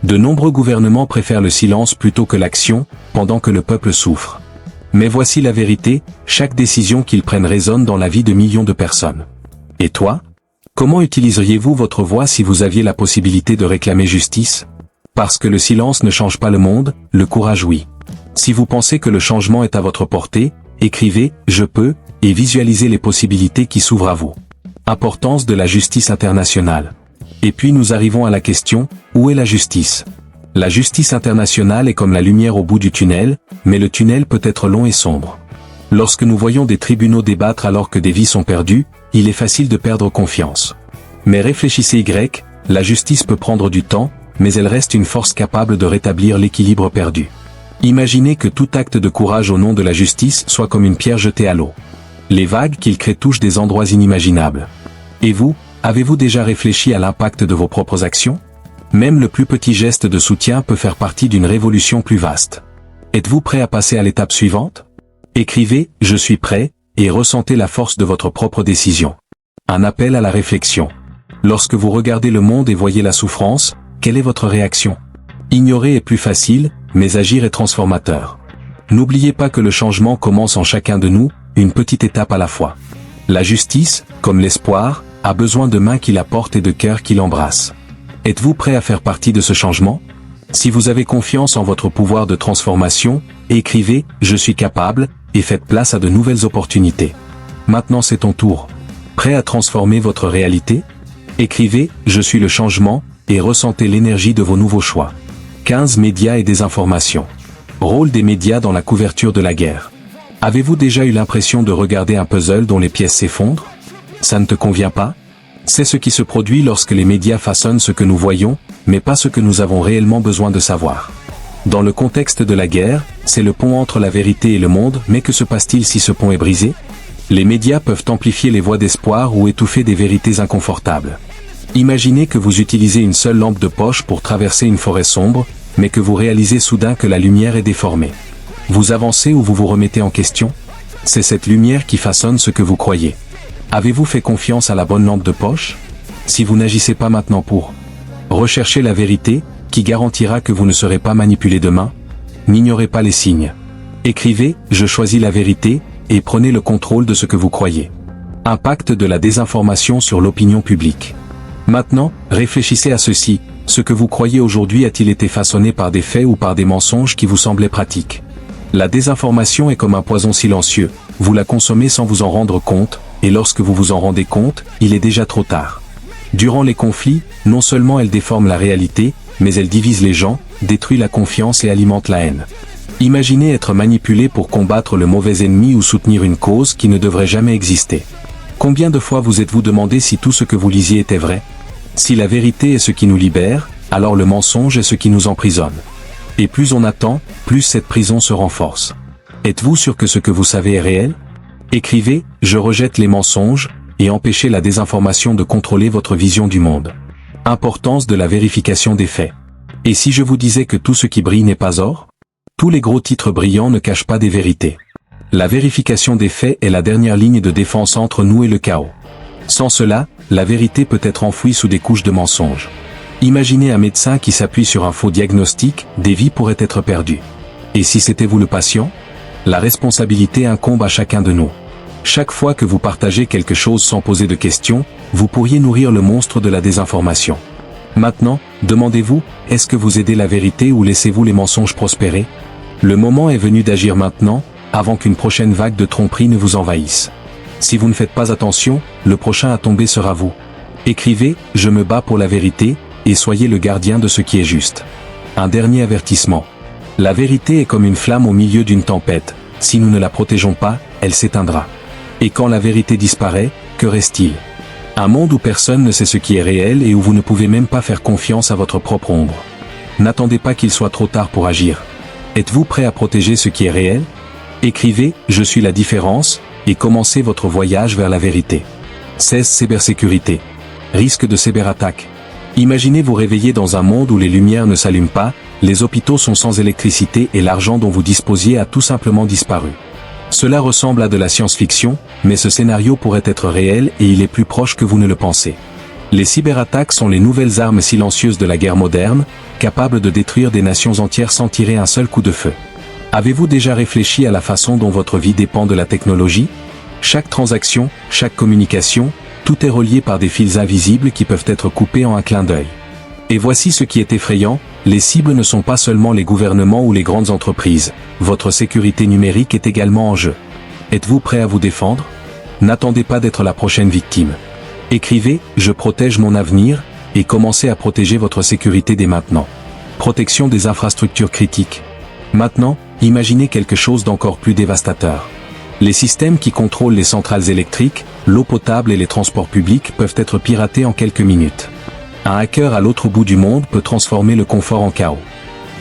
[SPEAKER 1] De nombreux gouvernements préfèrent le silence plutôt que l'action, pendant que le peuple souffre. Mais voici la vérité, chaque décision qu'ils prennent résonne dans la vie de millions de personnes. Et toi? Comment utiliseriez-vous votre voix si vous aviez la possibilité de réclamer justice? Parce que le silence ne change pas le monde, le courage oui. Si vous pensez que le changement est à votre portée, écrivez « Je peux » et visualisez les possibilités qui s'ouvrent à vous. Importance de la justice internationale. Et puis nous arrivons à la question, où est la justice? La justice internationale est comme la lumière au bout du tunnel, mais le tunnel peut être long et sombre. Lorsque nous voyons des tribunaux débattre alors que des vies sont perdues, il est facile de perdre confiance. Mais réfléchissez la justice peut prendre du temps, mais elle reste une force capable de rétablir l'équilibre perdu. Imaginez que tout acte de courage au nom de la justice soit comme une pierre jetée à l'eau. Les vagues qu'il crée touchent des endroits inimaginables. Et vous, avez-vous déjà réfléchi à l'impact de vos propres actions? Même le plus petit geste de soutien peut faire partie d'une révolution plus vaste. Êtes-vous prêt à passer à l'étape suivante? Écrivez « Je suis prêt » et ressentez la force de votre propre décision. Un appel à la réflexion. Lorsque vous regardez le monde et voyez la souffrance, quelle est votre réaction? Ignorer est plus facile, mais agir est transformateur. N'oubliez pas que le changement commence en chacun de nous, une petite étape à la fois. La justice, comme l'espoir, a besoin de mains qui la portent et de cœurs qui l'embrassent. Êtes-vous prêt à faire partie de ce changement? Si vous avez confiance en votre pouvoir de transformation, écrivez « Je suis capable » et faites place à de nouvelles opportunités. Maintenant c'est ton tour. Prêt à transformer votre réalité? Écrivez « Je suis le changement » et ressentez l'énergie de vos nouveaux choix. 15 médias et désinformation. Rôle des médias dans la couverture de la guerre. Avez-vous déjà eu l'impression de regarder un puzzle dont les pièces s'effondrent? Ça ne te convient pas? C'est ce qui se produit lorsque les médias façonnent ce que nous voyons, mais pas ce que nous avons réellement besoin de savoir. Dans le contexte de la guerre, c'est le pont entre la vérité et le monde, mais que se passe-t-il si ce pont est brisé? Les médias peuvent amplifier les voix d'espoir ou étouffer des vérités inconfortables. Imaginez que vous utilisez une seule lampe de poche pour traverser une forêt sombre, mais que vous réalisez soudain que la lumière est déformée. Vous avancez ou vous vous remettez en question? C'est cette lumière qui façonne ce que vous croyez. Avez-vous fait confiance à la bonne lampe de poche? Si vous n'agissez pas maintenant pour rechercher la vérité, qui garantira que vous ne serez pas manipulé demain? N'ignorez pas les signes. Écrivez « Je choisis la vérité » et prenez le contrôle de ce que vous croyez. Impact de la désinformation sur l'opinion publique. Maintenant, réfléchissez à ceci, ce que vous croyez aujourd'hui a-t-il été façonné par des faits ou par des mensonges qui vous semblaient pratiques? La désinformation est comme un poison silencieux, vous la consommez sans vous en rendre compte, et lorsque vous vous en rendez compte, il est déjà trop tard. Durant les conflits, non seulement elle déforme la réalité, mais elle divise les gens, détruit la confiance et alimente la haine. Imaginez être manipulé pour combattre le mauvais ennemi ou soutenir une cause qui ne devrait jamais exister. Combien de fois vous êtes-vous demandé si tout ce que vous lisiez était vrai? Si la vérité est ce qui nous libère, alors le mensonge est ce qui nous emprisonne. Et plus on attend, plus cette prison se renforce. Êtes-vous sûr que ce que vous savez est réel? Écrivez « Je rejette les mensonges » et empêchez la désinformation de contrôler votre vision du monde. Importance de la vérification des faits. Et si je vous disais que tout ce qui brille n'est pas or? Tous les gros titres brillants ne cachent pas des vérités. La vérification des faits est la dernière ligne de défense entre nous et le chaos. Sans cela, la vérité peut être enfouie sous des couches de mensonges. Imaginez un médecin qui s'appuie sur un faux diagnostic, des vies pourraient être perdues. Et si c'était vous le patient? La responsabilité incombe à chacun de nous. Chaque fois que vous partagez quelque chose sans poser de questions, vous pourriez nourrir le monstre de la désinformation. Maintenant, demandez-vous, est-ce que vous aidez la vérité ou laissez-vous les mensonges prospérer? Le moment est venu d'agir maintenant, avant qu'une prochaine vague de tromperie ne vous envahisse. Si vous ne faites pas attention, le prochain à tomber sera vous. Écrivez « Je me bats pour la vérité » et soyez le gardien de ce qui est juste. Un dernier avertissement. La vérité est comme une flamme au milieu d'une tempête, si nous ne la protégeons pas, elle s'éteindra. Et quand la vérité disparaît, que reste-t-il? Un monde où personne ne sait ce qui est réel et où vous ne pouvez même pas faire confiance à votre propre ombre. N'attendez pas qu'il soit trop tard pour agir. Êtes-vous prêt à protéger ce qui est réel? Écrivez « Je suis la différence » et commencez votre voyage vers la vérité. 16. Cybersécurité. Risque de cyberattaque. Imaginez vous réveiller dans un monde où les lumières ne s'allument pas, les hôpitaux sont sans électricité et l'argent dont vous disposiez a tout simplement disparu. Cela ressemble à de la science-fiction, mais ce scénario pourrait être réel et il est plus proche que vous ne le pensez. Les cyberattaques sont les nouvelles armes silencieuses de la guerre moderne, capables de détruire des nations entières sans tirer un seul coup de feu. Avez-vous déjà réfléchi à la façon dont votre vie dépend de la technologie? Chaque transaction, chaque communication, tout est relié par des fils invisibles qui peuvent être coupés en un clin d'œil. Et voici ce qui est effrayant, les cibles ne sont pas seulement les gouvernements ou les grandes entreprises, votre sécurité numérique est également en jeu. Êtes-vous prêt à vous défendre? N'attendez pas d'être la prochaine victime. Écrivez « Je protège mon avenir » et commencez à protéger votre sécurité dès maintenant. Protection des infrastructures critiques. Maintenant, imaginez quelque chose d'encore plus dévastateur. Les systèmes qui contrôlent les centrales électriques, l'eau potable et les transports publics peuvent être piratés en quelques minutes. Un hacker à l'autre bout du monde peut transformer le confort en chaos.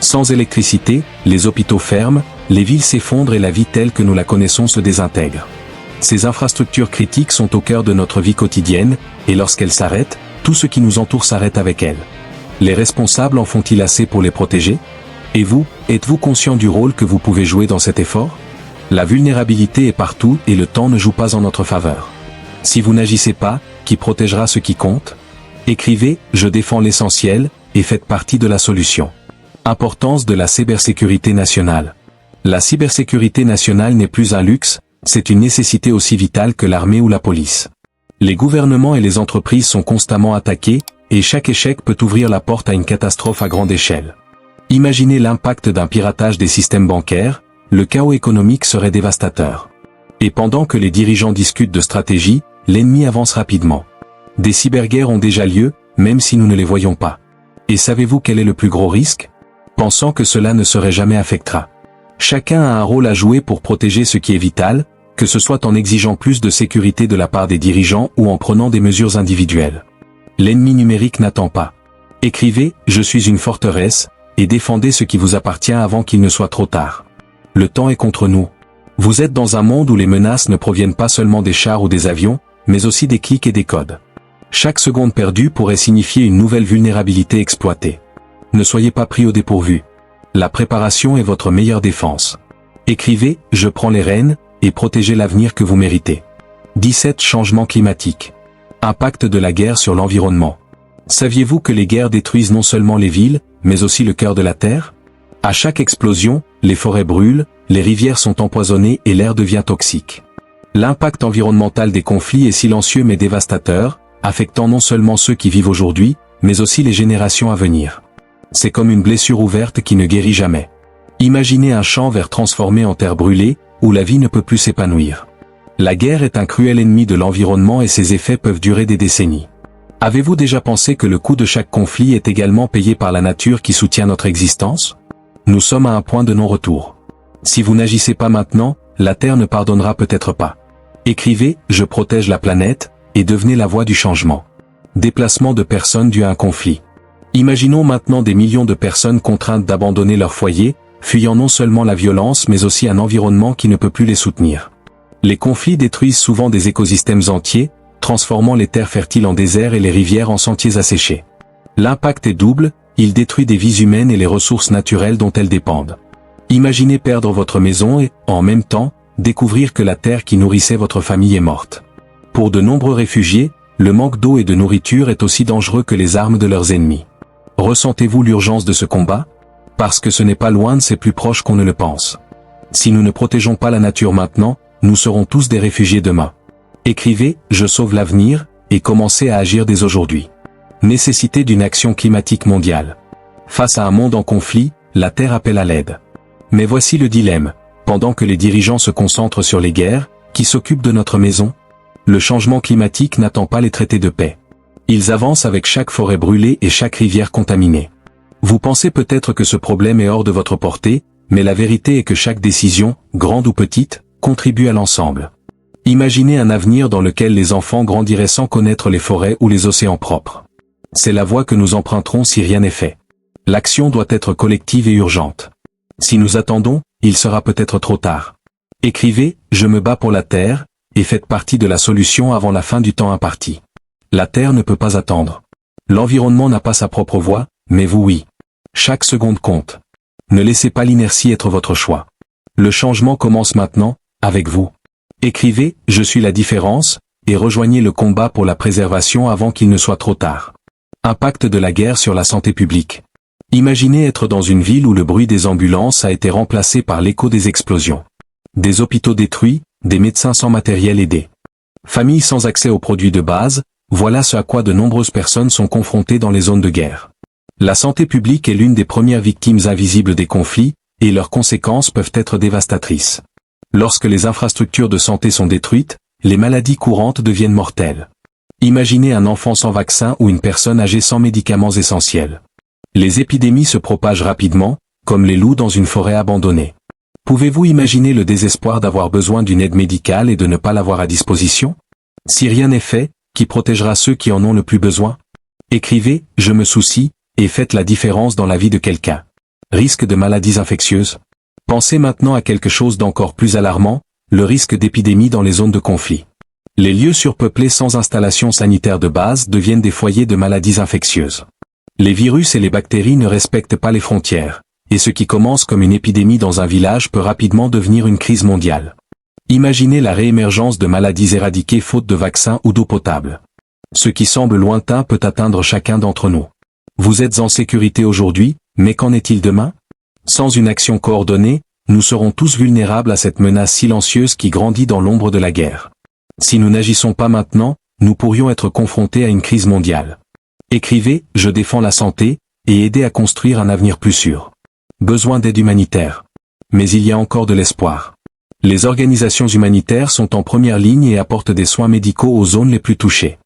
[SPEAKER 1] Sans électricité, les hôpitaux ferment, les villes s'effondrent et la vie telle que nous la connaissons se désintègre. Ces infrastructures critiques sont au cœur de notre vie quotidienne, et lorsqu'elles s'arrêtent, tout ce qui nous entoure s'arrête avec elles. Les responsables en font-ils assez pour les protéger? Et vous, êtes-vous conscient du rôle que vous pouvez jouer dans cet effort? La vulnérabilité est partout et le temps ne joue pas en notre faveur. Si vous n'agissez pas, qui protégera ce qui compte? Écrivez « Je défends l'essentiel » et faites partie de la solution. Importance de la cybersécurité nationale. La cybersécurité nationale n'est plus un luxe, c'est une nécessité aussi vitale que l'armée ou la police. Les gouvernements et les entreprises sont constamment attaqués, et chaque échec peut ouvrir la porte à une catastrophe à grande échelle. Imaginez l'impact d'un piratage des systèmes bancaires, le chaos économique serait dévastateur. Et pendant que les dirigeants discutent de stratégie, l'ennemi avance rapidement. Des cyberguerres ont déjà lieu, même si nous ne les voyons pas. Et savez-vous quel est le plus gros risque? Pensant que cela ne serait jamais affectera. Chacun a un rôle à jouer pour protéger ce qui est vital, que ce soit en exigeant plus de sécurité de la part des dirigeants ou en prenant des mesures individuelles. L'ennemi numérique n'attend pas. Écrivez « Je suis une forteresse » et défendez ce qui vous appartient avant qu'il ne soit trop tard. Le temps est contre nous. Vous êtes dans un monde où les menaces ne proviennent pas seulement des chars ou des avions, mais aussi des clics et des codes. Chaque seconde perdue pourrait signifier une nouvelle vulnérabilité exploitée. Ne soyez pas pris au dépourvu. La préparation est votre meilleure défense. Écrivez « Je prends les rênes » et protégez l'avenir que vous méritez. 17. Changement climatique. Impact de la guerre sur l'environnement. Saviez-vous que les guerres détruisent non seulement les villes, mais aussi le cœur de la Terre? À chaque explosion, les forêts brûlent, les rivières sont empoisonnées et l'air devient toxique. L'impact environnemental des conflits est silencieux mais dévastateur, affectant non seulement ceux qui vivent aujourd'hui, mais aussi les générations à venir. C'est comme une blessure ouverte qui ne guérit jamais. Imaginez un champ vert transformé en terre brûlée, où la vie ne peut plus s'épanouir. La guerre est un cruel ennemi de l'environnement et ses effets peuvent durer des décennies. Avez-vous déjà pensé que le coût de chaque conflit est également payé par la nature qui soutient notre existence? Nous sommes à un point de non-retour. Si vous n'agissez pas maintenant, la Terre ne pardonnera peut-être pas. Écrivez « Je protège la planète » et devenez la voix du changement. Déplacement de personnes dû à un conflit. Imaginons maintenant des millions de personnes contraintes d'abandonner leur foyer, fuyant non seulement la violence mais aussi un environnement qui ne peut plus les soutenir. Les conflits détruisent souvent des écosystèmes entiers, transformant les terres fertiles en déserts et les rivières en sentiers asséchés. L'impact est double, il détruit des vies humaines et les ressources naturelles dont elles dépendent. Imaginez perdre votre maison et, en même temps, découvrir que la terre qui nourrissait votre famille est morte. Pour de nombreux réfugiés, le manque d'eau et de nourriture est aussi dangereux que les armes de leurs ennemis. Ressentez-vous l'urgence de ce combat? Parce que ce n'est pas loin, c'est plus proche qu'on ne le pense. Si nous ne protégeons pas la nature maintenant, nous serons tous des réfugiés demain. Écrivez « Je sauve l'avenir » et commencez à agir dès aujourd'hui. Nécessité d'une action climatique mondiale. Face à un monde en conflit, la Terre appelle à l'aide. Mais voici le dilemme. Pendant que les dirigeants se concentrent sur les guerres, qui s'occupent de notre maison? Le changement climatique n'attend pas les traités de paix. Ils avancent avec chaque forêt brûlée et chaque rivière contaminée. Vous pensez peut-être que ce problème est hors de votre portée, mais la vérité est que chaque décision, grande ou petite, contribue à l'ensemble. Imaginez un avenir dans lequel les enfants grandiraient sans connaître les forêts ou les océans propres. C'est la voie que nous emprunterons si rien n'est fait. L'action doit être collective et urgente. Si nous attendons, il sera peut-être trop tard. Écrivez « Je me bats pour la Terre » et faites partie de la solution avant la fin du temps imparti. La Terre ne peut pas attendre. L'environnement n'a pas sa propre voie, mais vous oui. Chaque seconde compte. Ne laissez pas l'inertie être votre choix. Le changement commence maintenant, avec vous. Écrivez « Je suis la différence » et rejoignez le combat pour la préservation avant qu'il ne soit trop tard. Impact de la guerre sur la santé publique. Imaginez être dans une ville où le bruit des ambulances a été remplacé par l'écho des explosions. Des hôpitaux détruits, des médecins sans matériel aidé. Familles sans accès aux produits de base, voilà ce à quoi de nombreuses personnes sont confrontées dans les zones de guerre. La santé publique est l'une des premières victimes invisibles des conflits, et leurs conséquences peuvent être dévastatrices. Lorsque les infrastructures de santé sont détruites, les maladies courantes deviennent mortelles. Imaginez un enfant sans vaccin ou une personne âgée sans médicaments essentiels. Les épidémies se propagent rapidement, comme les loups dans une forêt abandonnée. Pouvez-vous imaginer le désespoir d'avoir besoin d'une aide médicale et de ne pas l'avoir à disposition? Si rien n'est fait, qui protégera ceux qui en ont le plus besoin? Écrivez « Je me soucie » et faites la différence dans la vie de quelqu'un. Risque de maladies infectieuses. Pensez maintenant à quelque chose d'encore plus alarmant, le risque d'épidémie dans les zones de conflit. Les lieux surpeuplés sans installation sanitaire de base deviennent des foyers de maladies infectieuses. Les virus et les bactéries ne respectent pas les frontières, et ce qui commence comme une épidémie dans un village peut rapidement devenir une crise mondiale. Imaginez la réémergence de maladies éradiquées faute de vaccins ou d'eau potable. Ce qui semble lointain peut atteindre chacun d'entre nous. Vous êtes en sécurité aujourd'hui, mais qu'en est-il demain? Sans une action coordonnée, nous serons tous vulnérables à cette menace silencieuse qui grandit dans l'ombre de la guerre. Si nous n'agissons pas maintenant, nous pourrions être confrontés à une crise mondiale. Écrivez « Je défends la santé » et aidez à construire un avenir plus sûr. Besoin d'aide humanitaire. Mais il y a encore de l'espoir. Les organisations humanitaires sont en première ligne et apportent des soins médicaux aux zones les plus touchées.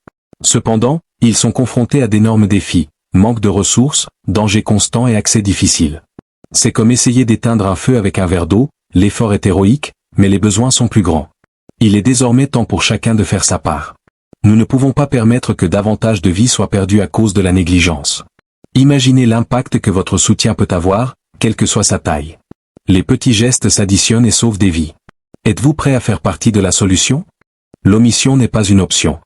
[SPEAKER 1] Cependant, ils sont confrontés à d'énormes défis, manque de ressources, dangers constants et accès difficile. C'est comme essayer d'éteindre un feu avec un verre d'eau, l'effort est héroïque, mais les besoins sont plus grands. Il est désormais temps pour chacun de faire sa part. Nous ne pouvons pas permettre que davantage de vies soient perdues à cause de la négligence. Imaginez l'impact que votre soutien peut avoir, quelle que soit sa taille. Les petits gestes s'additionnent et sauvent des vies. Êtes-vous prêt à faire partie de la solution? L'omission n'est pas une option.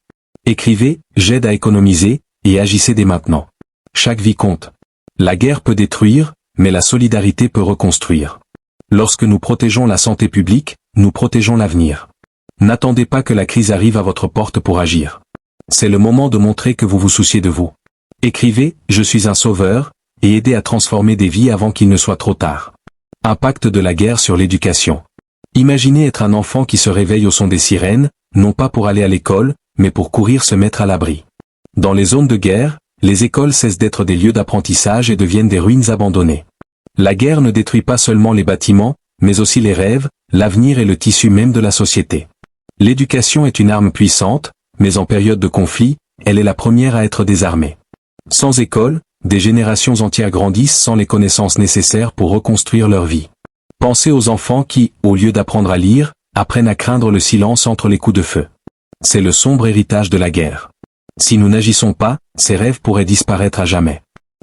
[SPEAKER 1] Écrivez « J'aide à économiser » et agissez dès maintenant. Chaque vie compte. La guerre peut détruire, mais la solidarité peut reconstruire. Lorsque nous protégeons la santé publique, nous protégeons l'avenir. N'attendez pas que la crise arrive à votre porte pour agir. C'est le moment de montrer que vous vous souciez de vous. Écrivez « Je suis un sauveur » et aidez à transformer des vies avant qu'il ne soit trop tard. Impact de la guerre sur l'éducation. Imaginez être un enfant qui se réveille au son des sirènes, non pas pour aller à l'école, mais pour courir se mettre à l'abri. Dans les zones de guerre, les écoles cessent d'être des lieux d'apprentissage et deviennent des ruines abandonnées. La guerre ne détruit pas seulement les bâtiments, mais aussi les rêves, l'avenir et le tissu même de la société. L'éducation est une arme puissante, mais en période de conflit, elle est la première à être désarmée. Sans école, des générations entières grandissent sans les connaissances nécessaires pour reconstruire leur vie. Pensez aux enfants qui, au lieu d'apprendre à lire, apprennent à craindre le silence entre les coups de feu. C'est le sombre héritage de la guerre. Si nous n'agissons pas, ces rêves pourraient disparaître à jamais.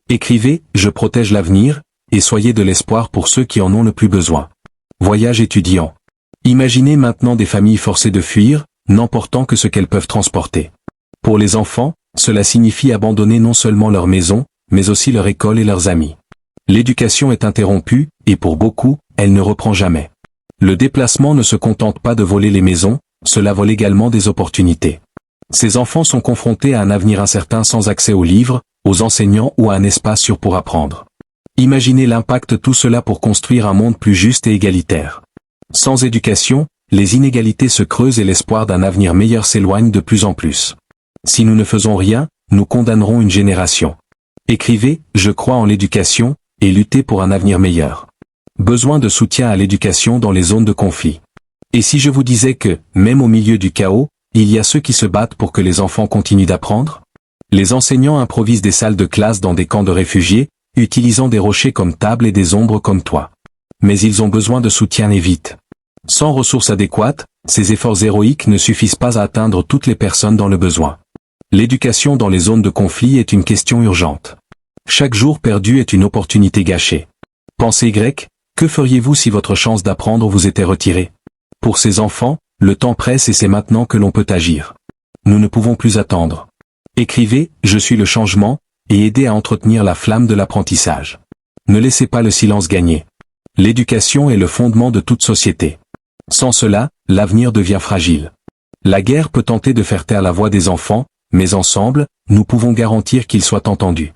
[SPEAKER 1] Écrivez « Je protège l'avenir » et soyez de l'espoir pour ceux qui en ont le plus besoin. Voyage étudiant. Imaginez maintenant des familles forcées de fuir, n'emportant que ce qu'elles peuvent transporter. Pour les enfants, cela signifie abandonner non seulement leur maison, mais aussi leur école et leurs amis. L'éducation est interrompue, et pour beaucoup, elle ne reprend jamais. Le déplacement ne se contente pas de voler les maisons, cela vole également des opportunités. Ces enfants sont confrontés à un avenir incertain sans accès aux livres, aux enseignants ou à un espace sûr pour apprendre. Imaginez l'impact de tout cela pour construire un monde plus juste et égalitaire. Sans éducation, les inégalités se creusent et l'espoir d'un avenir meilleur s'éloigne de plus en plus. Si nous ne faisons rien, nous condamnerons une génération. Écrivez « Je crois en l'éducation » et luttez pour un avenir meilleur. Besoin de soutien à l'éducation dans les zones de conflit. Et si je vous disais que, même au milieu du chaos, il y a ceux qui se battent pour que les enfants continuent d'apprendre? Les enseignants improvisent des salles de classe dans des camps de réfugiés, utilisant des rochers comme table et des ombres comme toit. Mais ils ont besoin de soutien et vite. Sans ressources adéquates, ces efforts héroïques ne suffisent pas à atteindre toutes les personnes dans le besoin. L'éducation dans les zones de conflit est une question urgente. Chaque jour perdu est une opportunité gâchée. Pensez grec, que feriez-vous si votre chance d'apprendre vous était retirée? Pour ces enfants, le temps presse et c'est maintenant que l'on peut agir. Nous ne pouvons plus attendre. Écrivez « Je suis le changement » et aidez à entretenir la flamme de l'apprentissage. Ne laissez pas le silence gagner. L'éducation est le fondement de toute société. Sans cela, l'avenir devient fragile. La guerre peut tenter de faire taire la voix des enfants, mais ensemble, nous pouvons garantir qu'ils soient entendus.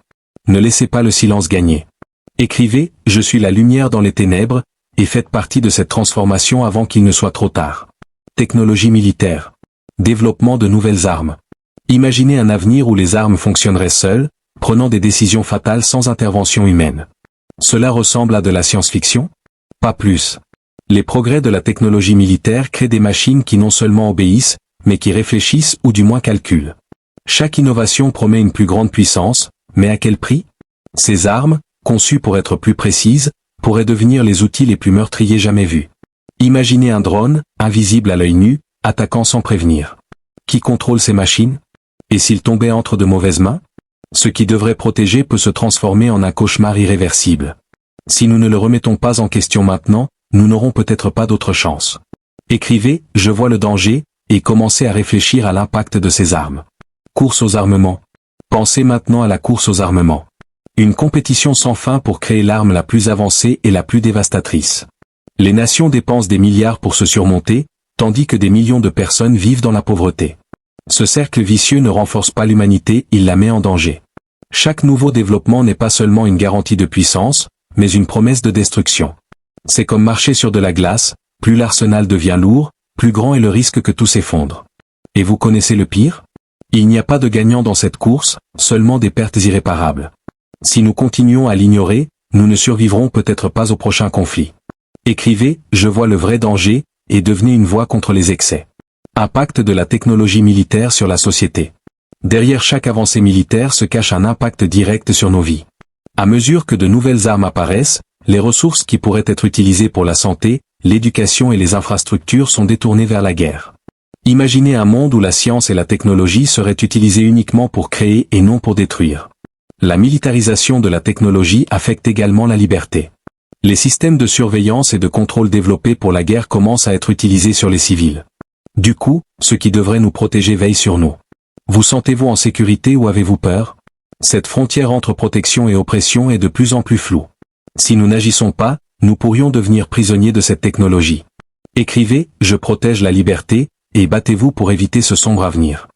[SPEAKER 1] Ne laissez pas le silence gagner. Écrivez « Je suis la lumière dans les ténèbres » et faites partie de cette transformation avant qu'il ne soit trop tard. Technologie militaire. Développement de nouvelles armes. Imaginez un avenir où les armes fonctionneraient seules, prenant des décisions fatales sans intervention humaine. Cela ressemble à de la science-fiction? Pas plus. Les progrès de la technologie militaire créent des machines qui non seulement obéissent, mais qui réfléchissent ou du moins calculent. Chaque innovation promet une plus grande puissance, mais à quel prix? Ces armes, conçues pour être plus précises, pourraient devenir les outils les plus meurtriers jamais vus. Imaginez un drone, invisible à l'œil nu, attaquant sans prévenir. Qui contrôle ces machines? Et s'il tombait entre de mauvaises mains? Ce qui devrait protéger peut se transformer en un cauchemar irréversible. Si nous ne le remettons pas en question maintenant, nous n'aurons peut-être pas d'autre chance. Écrivez « Je vois le danger » et commencez à réfléchir à l'impact de ces armes. Course aux armements. Pensez maintenant à la course aux armements. Une compétition sans fin pour créer l'arme la plus avancée et la plus dévastatrice. Les nations dépensent des milliards pour se surmonter, tandis que des millions de personnes vivent dans la pauvreté. Ce cercle vicieux ne renforce pas l'humanité, il la met en danger. Chaque nouveau développement n'est pas seulement une garantie de puissance, mais une promesse de destruction. C'est comme marcher sur de la glace, plus l'arsenal devient lourd, plus grand est le risque que tout s'effondre. Et vous connaissez le pire? Il n'y a pas de gagnant dans cette course, seulement des pertes irréparables. Si nous continuons à l'ignorer, nous ne survivrons peut-être pas au prochain conflit. Écrivez « Je vois le vrai danger » et devenez une voix contre les excès. Impact de la technologie militaire sur la société. Derrière chaque avancée militaire se cache un impact direct sur nos vies. À mesure que de nouvelles armes apparaissent, les ressources qui pourraient être utilisées pour la santé, l'éducation et les infrastructures sont détournées vers la guerre. Imaginez un monde où la science et la technologie seraient utilisées uniquement pour créer et non pour détruire. La militarisation de la technologie affecte également la liberté. Les systèmes de surveillance et de contrôle développés pour la guerre commencent à être utilisés sur les civils. Du coup, ce qui devrait nous protéger veille sur nous. Vous sentez-vous en sécurité ou avez-vous peur? Cette frontière entre protection et oppression est de plus en plus floue. Si nous n'agissons pas, nous pourrions devenir prisonniers de cette technologie. Écrivez « Je protège la liberté » et battez-vous pour éviter ce sombre avenir.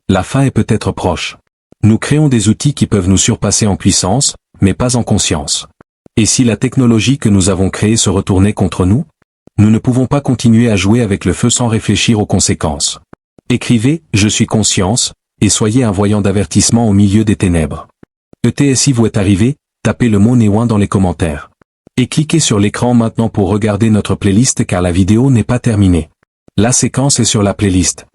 [SPEAKER 1] La fin est peut-être proche. Nous créons des outils qui peuvent nous surpasser en puissance, mais pas en conscience. Et si la technologie que nous avons créée se retournait contre nous? Nous ne pouvons pas continuer à jouer avec le feu sans réfléchir aux conséquences. Écrivez « Je suis conscience » et soyez un voyant d'avertissement au milieu des ténèbres. ETSI vous est arrivé, tapez le mot Néouin dans les commentaires. Et cliquez sur l'écran maintenant pour regarder notre playlist car la vidéo n'est pas terminée. La séquence est sur la playlist.